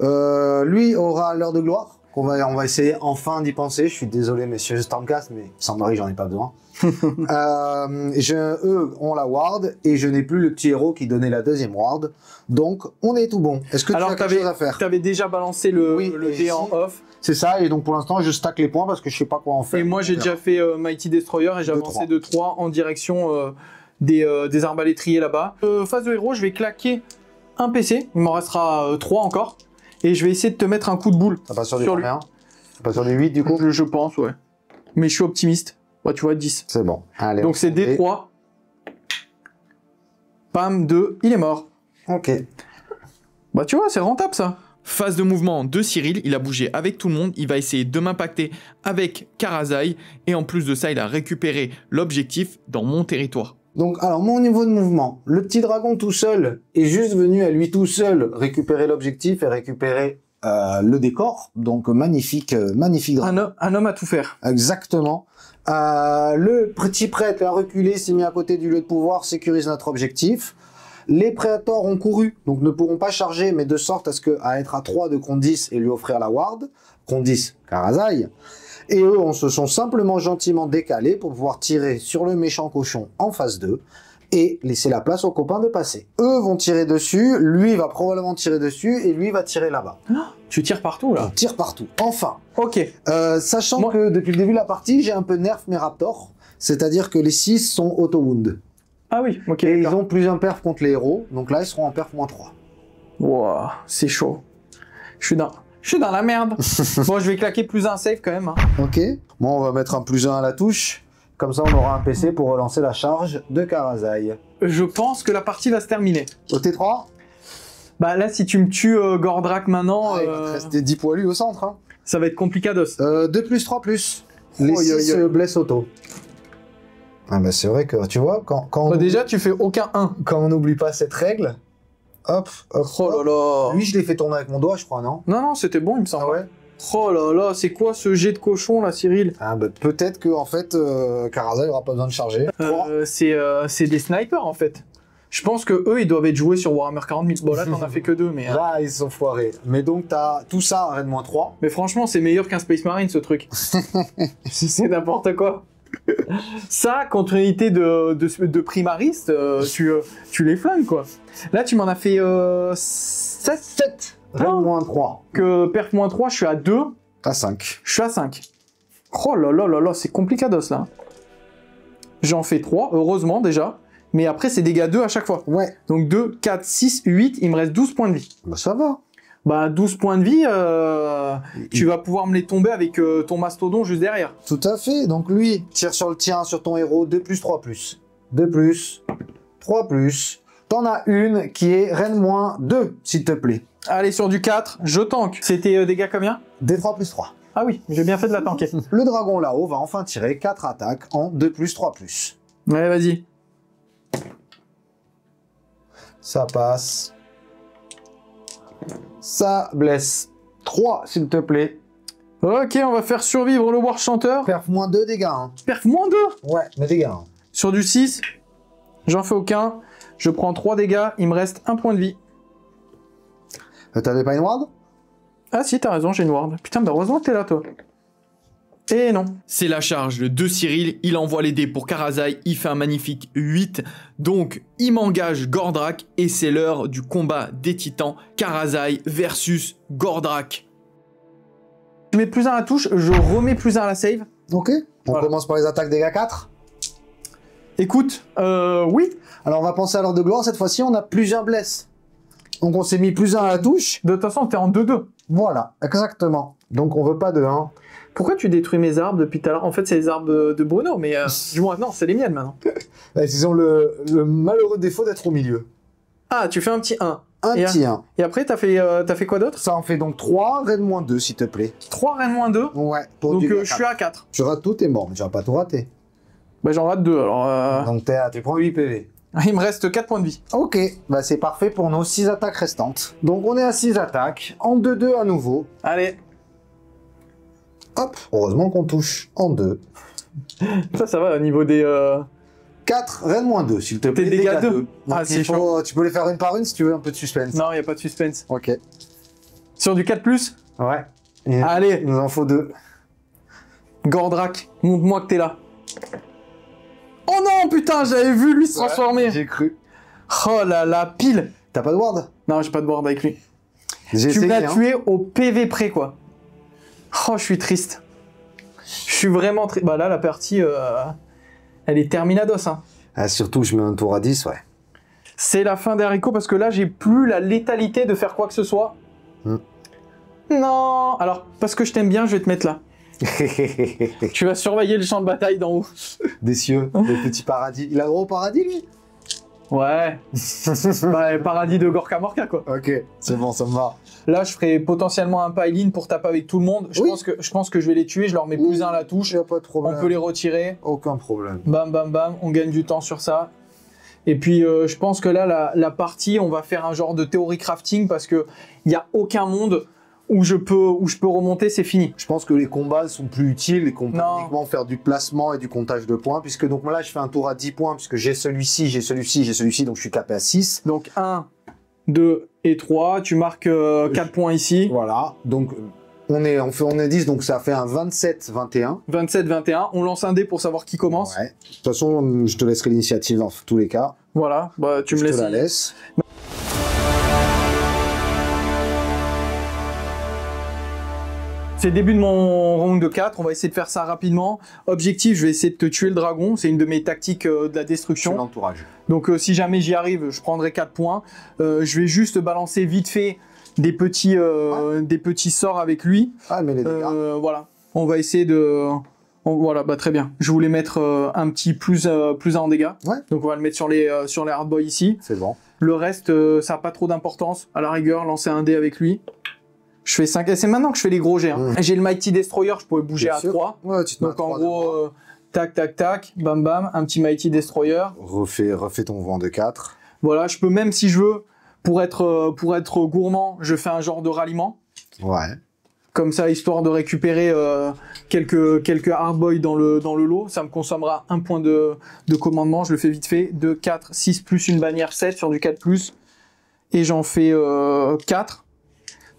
Lui aura l'heure de gloire. On va essayer enfin d'y penser. Je suis désolé, messieurs Stormcast, mais sans Marie, j'en ai pas besoin. Eux ont la ward et je n'ai plus le petit héros qui donnait la deuxième ward. Donc, on est tout bon. Est-ce que tu as quelque chose à faire? Tu avais déjà balancé le dé en off. C'est ça, et donc pour l'instant, je stack les points parce que je sais pas quoi en faire. Et moi, j'ai déjà fait Mighty Destroyer et j'ai avancé de 3 en direction des arbalétriers là-bas. Phase de héros, je vais claquer un PC. Il m'en restera 3 encore. Et je vais essayer de te mettre un coup de boule. T'as pas sur du combien? T'as pas sur du 8 du coup? Je pense, ouais. Mais je suis optimiste. Ouais, tu vois, 10. C'est bon. Allez. Donc c'est D3. Pam, 2. Il est mort. Ok. Bah tu vois, c'est rentable ça. Phase de mouvement de Cyril, il a bougé avec tout le monde, il va essayer de m'impacter avec Karazai, et en plus de ça, il a récupéré l'objectif dans mon territoire. Donc, alors, mon niveau de mouvement, le petit dragon tout seul est juste venu à lui tout seul récupérer l'objectif et récupérer le décor. Donc magnifique, magnifique dragon. Un homme à tout faire. Exactement. Le petit prêtre a reculé, s'est mis à côté du lieu de pouvoir, sécurise notre objectif. Les prédateurs ont couru, donc ne pourront pas charger, mais de sorte à être à 3 de Condis et lui offrir la ward. Condis, Karazai. Et eux, on se sont simplement gentiment décalés pour pouvoir tirer sur le méchant cochon en phase 2 et laisser la place aux copains de passer. Eux vont tirer dessus, lui va probablement tirer dessus et lui va tirer là-bas. Tu tires partout là. On tire partout. Enfin. Ok. Sachant que depuis le début de la partie, j'ai un peu nerf mes raptors, c'est-à-dire que les 6 sont auto-wound. Ah oui, ok. Et ils ont plus un perf contre les héros, donc là ils seront en perf -3. Wow, c'est chaud. Je suis dans la merde. Bon, je vais claquer +1 save quand même. Hein. Ok. Bon, on va mettre un +1 à la touche. Comme ça, on aura un PC pour relancer la charge de Karazai. Je pense que la partie va se terminer. Au T3 ? Bah là, si tu me tues Gordrak maintenant, il va te rester 10 poilus au centre. Hein. Ça va être complicados. 2+3+. Les 6 se blessent auto. Ah bah c'est vrai que, tu vois, quand on déjà, tu fais aucun 1. quand on n'oublie pas cette règle, hop, hop, Oh là là. Lui, je l'ai fait tourner avec mon doigt, je crois, non? Non, c'était bon, il me semble. Ah ouais? Oh là là, c'est quoi ce jet de cochon là, Cyril? Ah bah peut-être que en fait, Karazai aura pas besoin de charger. C'est des snipers en fait. Je pense que eux, ils doivent être joués sur Warhammer 40 000. Bon là, t'en as fait que 2, mais... Là, ils sont foirés. Mais donc, t'as tout ça à -3. Mais franchement, c'est meilleur qu'un Space Marine, ce truc. C'est n'importe quoi. Ça, contre une unité de primaristes, tu les flingues, quoi. Là, tu m'en as fait 7. -3. Que perf -3, je suis à 2. À 5. Je suis à 5. Oh là là là là, c'est complicados, là. J'en fais 3, heureusement, déjà. Mais après, c'est dégâts 2 à chaque fois. Ouais. Donc 2, 4, 6, 8, il me reste 12 points de vie. Bah ça va. Bah 12 points de vie, tu vas pouvoir me les tomber avec ton mastodon juste derrière. Tout à fait. Donc lui, tire sur le tien, sur ton héros, 2+3+. 2+, 3+. T'en as une qui est reine -2, s'il te plaît. Allez, sur du 4, je tank. C'était dégâts combien? D3+3. Ah oui, j'ai bien fait de la tanker. Le dragon là-haut va enfin tirer 4 attaques en 2+, 3+. Ouais, vas-y. Ça passe. Ça blesse. 3, s'il te plaît. Ok, on va faire survivre le War Chanteur. Perf -2 dégâts. Hein. Perf -2. Ouais, mais dégâts. Hein. Sur du 6, j'en fais aucun. Je prends 3 dégâts, il me reste 1 point de vie. T'avais pas une ward? Ah si, t'as raison, j'ai une ward. Putain, bah heureusement que t'es là, toi. Et non. C'est la charge de Cyril, il envoie les dés pour Karazai, il fait un magnifique 8, donc il m'engage Gordrak et c'est l'heure du combat des titans, Karazai versus Gordrak. Je mets +1 à la touche, je remets +1 à la save. Ok. On Voilà. commence par les attaques dégâts 4. Écoute, oui. Alors on va penser à l'heure de gloire, cette fois-ci on a plusieurs blesses. Donc on s'est mis +1 à la touche. De toute façon, t'es en 2-2. Voilà, exactement. Donc on veut pas de 1. Pourquoi tu détruis mes arbres depuis tout à l'heure? En fait, c'est les arbres de Bruno, mais du moins, non, c'est les miennes maintenant. Ils ont le malheureux défaut d'être au milieu. Ah, tu fais un petit 1. Un Et petit 1. Et après, t'as fait quoi d'autre? Ça en fait donc 3, reine -2 s'il te plaît. 3 reine -2. Ouais, pour Donc du je suis à 4. Tu rates tout, t'es mort, mais tu vas pas tout rater. Bah j'en rate 2, alors... Donc tu prends 8 PV. Il me reste 4 points de vie. Ok, bah c'est parfait pour nos 6 attaques restantes. Donc on est à 6 attaques, en 2-2 à nouveau. Allez. Hop, heureusement qu'on touche en 2. Ça va au niveau des... 4, reine -2 s'il te plaît. Tes dégâts 2. Donc, Ah, c'est chaud. tu peux les faire une par une si tu veux un peu de suspense. Non, il a pas de suspense. Ok. Sur du 4+, Ouais. Et allez, il nous en faut 2. Gordrak, montre-moi que t'es là. Oh non, putain, j'avais vu lui se transformer. J'ai cru. Oh là là, pile. T'as pas de ward? Non, j'ai pas de board avec lui. J'ai Tu essayé, m'as hein. tué au PV près, quoi. Oh, je suis triste. Je suis vraiment triste. Bah là, la partie, elle est terminados, hein. Ah, surtout, je mets un tour à 10, ouais. C'est la fin des haricots parce que là, j'ai plus la létalité de faire quoi que ce soit. Non. Alors, parce que je t'aime bien, je vais te mettre là. Tu vas surveiller le champ de bataille d'en haut. Des cieux, des petits paradis. Il a droit au paradis, lui? Ouais. Bah, paradis de Gorka Morka, quoi. Ok, c'est bon, ça me va. Là, je ferai potentiellement un pile-in pour taper avec tout le monde. Je Oui. pense que je vais les tuer, je leur mets +1 à la touche. Y a pas de problème. On peut les retirer. Aucun problème. Bam, bam, bam. On gagne du temps sur ça. Et puis, je pense que là, la partie, on va faire un genre de théorie crafting parce que il n'y a aucun monde où je peux remonter, c'est fini. Je pense que les combats sont plus utiles et qu'on peut Non. uniquement faire du placement et du comptage de points, puisque donc là, je fais un tour à 10 points, puisque j'ai celui-ci, j'ai celui-ci, j'ai celui-ci, donc je suis capé à 6. Donc 1, 2 et 3, tu marques 4 points ici. Voilà, donc on est 10, donc ça fait un 27-21. 27-21, on lance un dé pour savoir qui commence. Ouais. De toute façon, je te laisserai l'initiative dans tous les cas. Voilà, bah, tu me Je laisses. te la laisse. C'est le début de mon round de 4, on va essayer de faire ça rapidement. Objectif, je vais essayer de te tuer le dragon, c'est une de mes tactiques de la Sur destruction. l'entourage. Donc si jamais j'y arrive, je prendrai 4 points. Je vais juste balancer vite fait des petits sorts avec lui. Ah, mais les dégâts. Voilà, on va essayer de... Voilà, bah très bien. Je voulais mettre un petit plus 1 en dégâts. Ouais. Donc on va le mettre sur les hardboys ici. C'est bon. Le reste, ça n'a pas trop d'importance. À la rigueur, lancer un dé avec lui. Je fais 5. Et c'est maintenant que je fais les gros jets. Hein. J'ai le Mighty Destroyer, je pourrais bouger Bien à sûr. 3. Ouais, tu te mets Donc à en 3 gros, devant. tac, tac, tac, bam, bam, un petit Mighty Destroyer. Refais ton vent de 4. Voilà, je peux même si je veux, pour être gourmand, je fais un genre de ralliement. Ouais. Comme ça, histoire de récupérer quelques hardboys dans le lot. Ça me consommera 1 point de commandement. Je le fais vite fait. 2, 4, 6 plus une bannière 7 sur du 4+. Et j'en fais 4.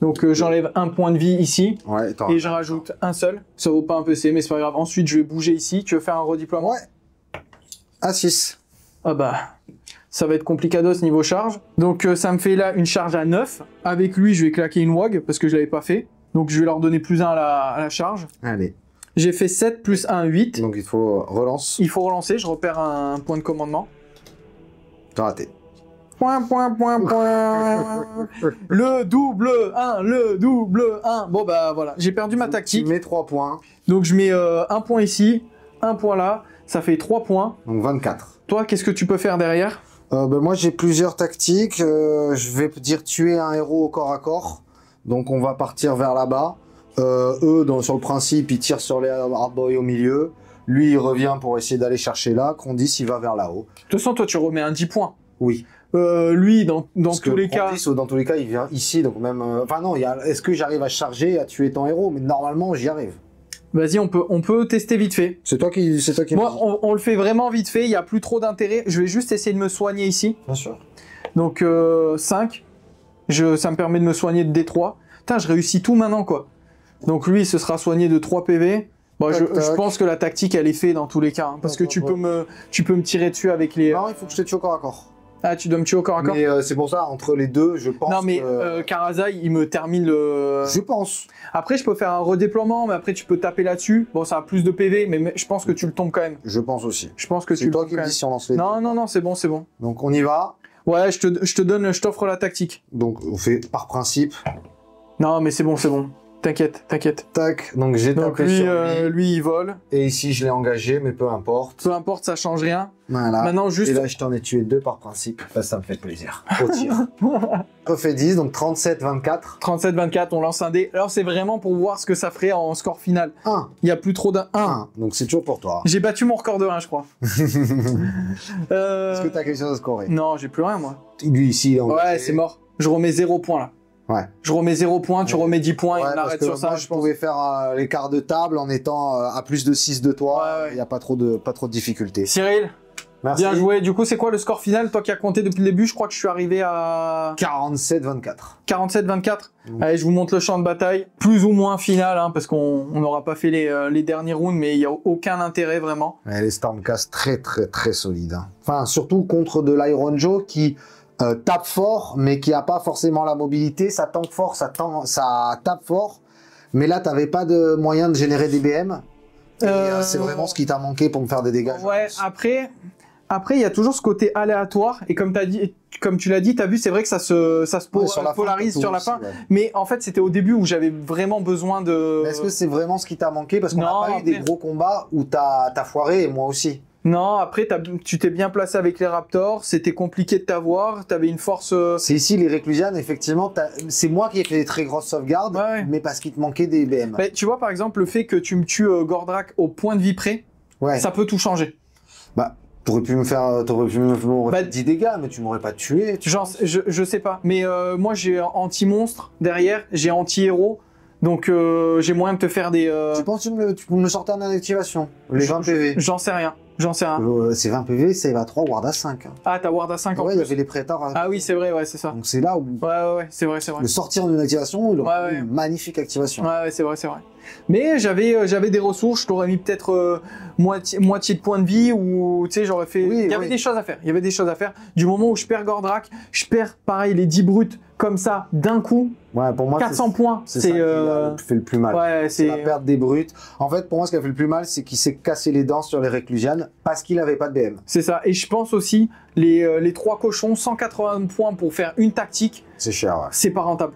Donc j'enlève 1 point de vie ici. Ouais, Et je rajoute un seul. Ça vaut pas un PC, mais c'est pas grave. Ensuite, je vais bouger ici. Tu veux faire un redéploiement? Ouais. À 6. Ah bah, ça va être complicados niveau charge. Donc ça me fait là une charge à 9. Avec lui, je vais claquer une WOG parce que je l'avais pas fait. Donc je vais leur donner plus 1 à la charge. Allez. J'ai fait 7 plus 1, 8. Donc il faut relance. Il faut relancer, je repère un point de commandement. T'as raté. Point. Le double 1, le double 1. Bon bah voilà, j'ai perdu ma tactique. Tu mets 3 points. Donc je mets 1 point ici, 1 point là. Ça fait 3 points. Donc 24. Toi, qu'est-ce que tu peux faire derrière? Moi j'ai plusieurs tactiques. Je vais dire tuer un héros au corps à corps. Donc on va partir vers là-bas. Eux, sur le principe, ils tirent sur les hardboys au milieu. Lui, il revient pour essayer d'aller chercher là. Condis, il va vers là-haut. De toute façon, toi, tu remets un 10 points. Oui. Lui, dans Parce tous que les cas... Condis, dans tous les cas, il vient ici. Donc même. Enfin non, est-ce que j'arrive à charger, à tuer ton héros? Mais normalement, j'y arrive. Vas-y, on peut tester vite fait. C'est toi qui. Moi, on le fait vraiment vite fait. Il n'y a plus trop d'intérêt. Je vais juste essayer de me soigner ici. Bien sûr. Donc 5. Ça me permet de me soigner de D3. Putain, je réussis tout maintenant, quoi. Donc lui, il se sera soigné de 3 PV. Bon, Tac, tac. je pense que la tactique, elle est faite dans tous les cas. Hein, parce que tu peux me tirer dessus avec les... Non, il faut que je te tue au corps à corps. Ah, tu dois me tuer au corps à corps? Mais c'est pour ça, entre les deux, je pense. Non, mais que... Karazai, il me termine le... Je pense. Après, je peux faire un redéploiement, mais après, tu peux taper là-dessus. Bon, ça a plus de PV, mais je pense que tu le tombes quand même. Je pense aussi. Je pense que tu C'est le toi tombes qui quand me même. dis si on lance les Non, non, non, c'est bon, c'est bon. Donc on y va. Ouais, je t'offre la tactique. Donc on fait par principe. Non, mais c'est bon, c'est bon. T'inquiète, t'inquiète. Tac, donc j'ai Donc tapé lui, sur lui. lui, il vole. Et ici je l'ai engagé, mais peu importe. Peu importe, ça change rien. Voilà. Maintenant, juste... Et là je t'en ai tué 2 par principe. Ça me fait plaisir. Au tir. Refait 10, donc 37-24. 37-24, on lance un dé. Alors, c'est vraiment pour voir ce que ça ferait en score final. 1. Il n'y a plus trop d'un 1. 1. Donc c'est toujours pour toi. J'ai battu mon record de 1, je crois. Est-ce que t'as quelque chose à scorer? Non, j'ai plus rien, moi. Lui ici il est engagé. Ouais, c'est mort. Je remets 0 points, là. Ouais. Je remets 0 points, tu remets 10 points et Ouais, on parce arrête que sur ça, moi, je je pense. pouvais faire l'écart de table en étant à plus de 6 de toi. Ouais, ouais. Il n'y a pas trop de difficultés. Cyril, Merci. bien joué. Du coup, c'est quoi le score final? Toi qui as compté depuis le début, je crois que je suis arrivé à 47-24. 47-24. Allez, je vous montre le champ de bataille. Plus ou moins final, hein, parce qu'on n'aura pas fait les derniers rounds, mais il n'y a aucun intérêt vraiment. Ouais, les Stormcast très solides. Hein. Enfin, surtout contre de l'Iron Joe qui tape fort, mais qui n'a pas forcément la mobilité. Ça tank fort, ça tape fort. Mais là, tu n'avais pas de moyen de générer des BM. Et c'est vraiment ce qui t'a manqué pour me faire des dégâts. Ouais, après, il y a toujours ce côté aléatoire. Et comme tu l'as dit, tu as vu, c'est vrai que ça se polarise sur la fin. Ouais. Mais en fait, c'était au début où j'avais vraiment besoin de... Mais est-ce que c'est vraiment ce qui t'a manqué? Parce qu'on n'a Non, pas eu après- des gros combats où t'as foiré, et moi aussi. Non, après, tu t'es bien placé avec les Raptors. C'était compliqué de t'avoir. Tu avais une force... C'est ici les Réclusianes, effectivement. C'est moi qui ai fait des très grosses sauvegardes, Ouais. mais parce qu'il te manquait des BM. Mais tu vois, par exemple, le fait que tu me tues Gordrak au point de vie près, Ouais. ça peut tout changer. Bah, T'aurais pu me faire, Bah, 10 dégâts, mais tu m'aurais pas tué. Je sais pas, mais moi j'ai anti-monstre derrière, j'ai anti-héros, donc j'ai moyen de te faire des... Tu penses que tu peux me le sortir en activation? Les 20 PV. J'en sais rien, j'en sais rien. C'est 20 PV, save à 3, ward à 5. Hein. Ah, t'as ward à 5 en Ouais, il y plus. avait les prétors. Ah oui, c'est vrai, ouais, c'est ça. Donc c'est là où Ouais, c'est vrai, c'est vrai. le sortir d'une activation, il aurait Ouais. une magnifique activation. Ouais, c'est vrai, c'est vrai. Mais j'avais des ressources, je t'aurais mis peut-être moitié de points de vie, ou tu sais, j'aurais fait... Oui, il y avait des choses à faire, il y avait des choses à faire. Du moment où je perds Gordrakk, je perds pareil les 10 brutes comme ça d'un coup, Ouais, pour moi, 400 points. c'est ça qui a fait le plus mal. Ouais, C'est la c'est... perte des brutes. En fait, pour moi, ce qui a fait le plus mal, c'est qu'il s'est cassé les dents sur les réclusianes parce qu'il n'avait pas de BM. C'est ça. Et je pense aussi, les 3 cochons, 180 points pour faire une tactique, C'est cher, ouais. c'est pas rentable.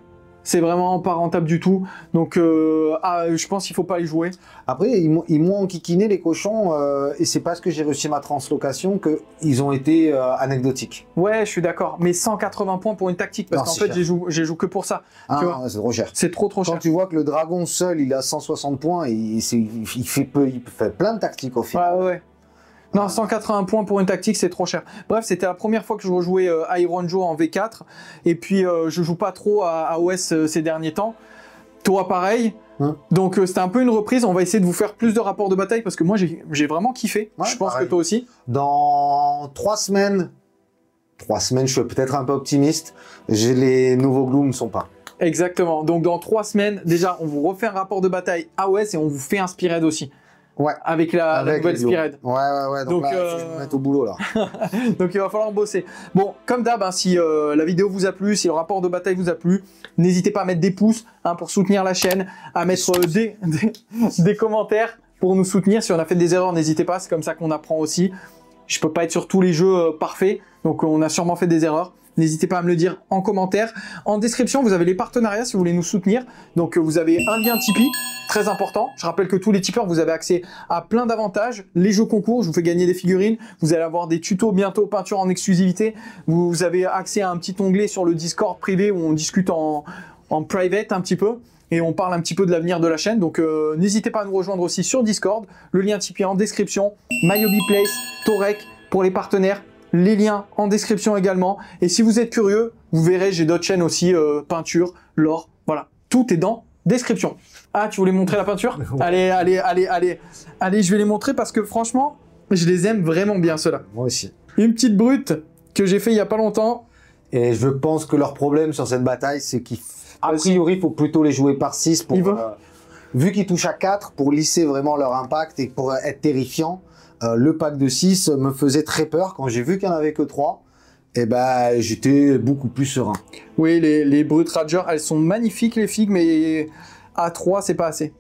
C'est vraiment pas rentable du tout. Donc, je pense qu'il faut pas les jouer. Après, ils m'ont enquiquiné les cochons et c'est parce que j'ai réussi ma translocation qu'ils ont été anecdotiques. Ouais, je suis d'accord. Mais 180 points pour une tactique, parce Non, qu'en c'est fait, cher. j'ai joué que pour ça. Ah, Tu vois, non, c'est trop cher. c'est trop Quand cher. tu vois que le dragon seul, il a 160 points et il fait plein de tactiques au final. Ouais. Non, 180 points pour une tactique, c'est trop cher. Bref, c'était la première fois que je rejouais Iron Joe en V4. Et puis, je joue pas trop à OS ces derniers temps. Toi, pareil. Donc, c'était un peu une reprise. On va essayer de vous faire plus de rapports de bataille parce que moi, j'ai vraiment kiffé. Ouais, je pense pareil. que toi aussi. Dans 3 semaines, je suis peut-être un peu optimiste, les nouveaux Gloom sont pas. Exactement. Donc, dans 3 semaines, déjà, on vous refait un rapport de bataille AOS et on vous fait un Spearhead aussi. Ouais. Avec la nouvelle les Gloom. Spearhead. Ouais. Donc là, faut que je me mette au boulot, là. Donc il va falloir bosser. Bon, comme d'hab, hein, si la vidéo vous a plu, si le rapport de bataille vous a plu, n'hésitez pas à mettre des pouces pour soutenir la chaîne, à mettre des commentaires pour nous soutenir. Si on a fait des erreurs, n'hésitez pas, c'est comme ça qu'on apprend aussi. Je peux pas être sur tous les jeux parfaits, donc on a sûrement fait des erreurs. N'hésitez pas à me le dire en commentaire. En description, vous avez les partenariats si vous voulez nous soutenir. Donc vous avez un lien Tipeee, très important. Je rappelle que tous les tipeurs, vous avez accès à plein d'avantages. Les jeux concours, je vous fais gagner des figurines. Vous allez avoir des tutos bientôt peinture en exclusivité. Vous avez accès à un petit onglet sur le Discord privé où on discute en private un petit peu. Et on parle un petit peu de l'avenir de la chaîne. Donc n'hésitez pas à nous rejoindre aussi sur Discord. Le lien Tipeee en description. Myobi Place, Torek pour les partenaires. Les liens en description également. Et si vous êtes curieux, vous verrez, j'ai d'autres chaînes aussi, peinture, lore, voilà. Tout est dans description. Ah, tu voulais montrer la peinture? Allez, je vais les montrer parce que franchement, je les aime vraiment bien, ceux-là. Moi aussi. Une petite brute que j'ai fait il y a pas longtemps. Et je pense que leur problème sur cette bataille, c'est qu'a priori, il faut plutôt les jouer par 6 pour... vu qu'ils touchent à 4, pour lisser vraiment leur impact et pour être terrifiant. Le pack de 6 me faisait très peur. Quand j'ai vu qu'il n'y en avait que 3, et ben, j'étais beaucoup plus serein. Oui, les brutes Rager, elles sont magnifiques les figues, mais à 3, c'est pas assez.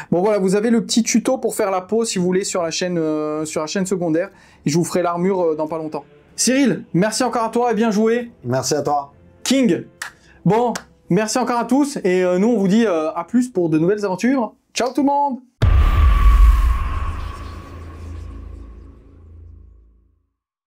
Bon voilà, vous avez le petit tuto pour faire la pause si vous voulez sur la chaîne secondaire. Et je vous ferai l'armure dans pas longtemps. Cyril, merci encore à toi et bien joué. Merci à toi. King. Bon, merci encore à tous et nous on vous dit à plus pour de nouvelles aventures. Ciao tout le monde.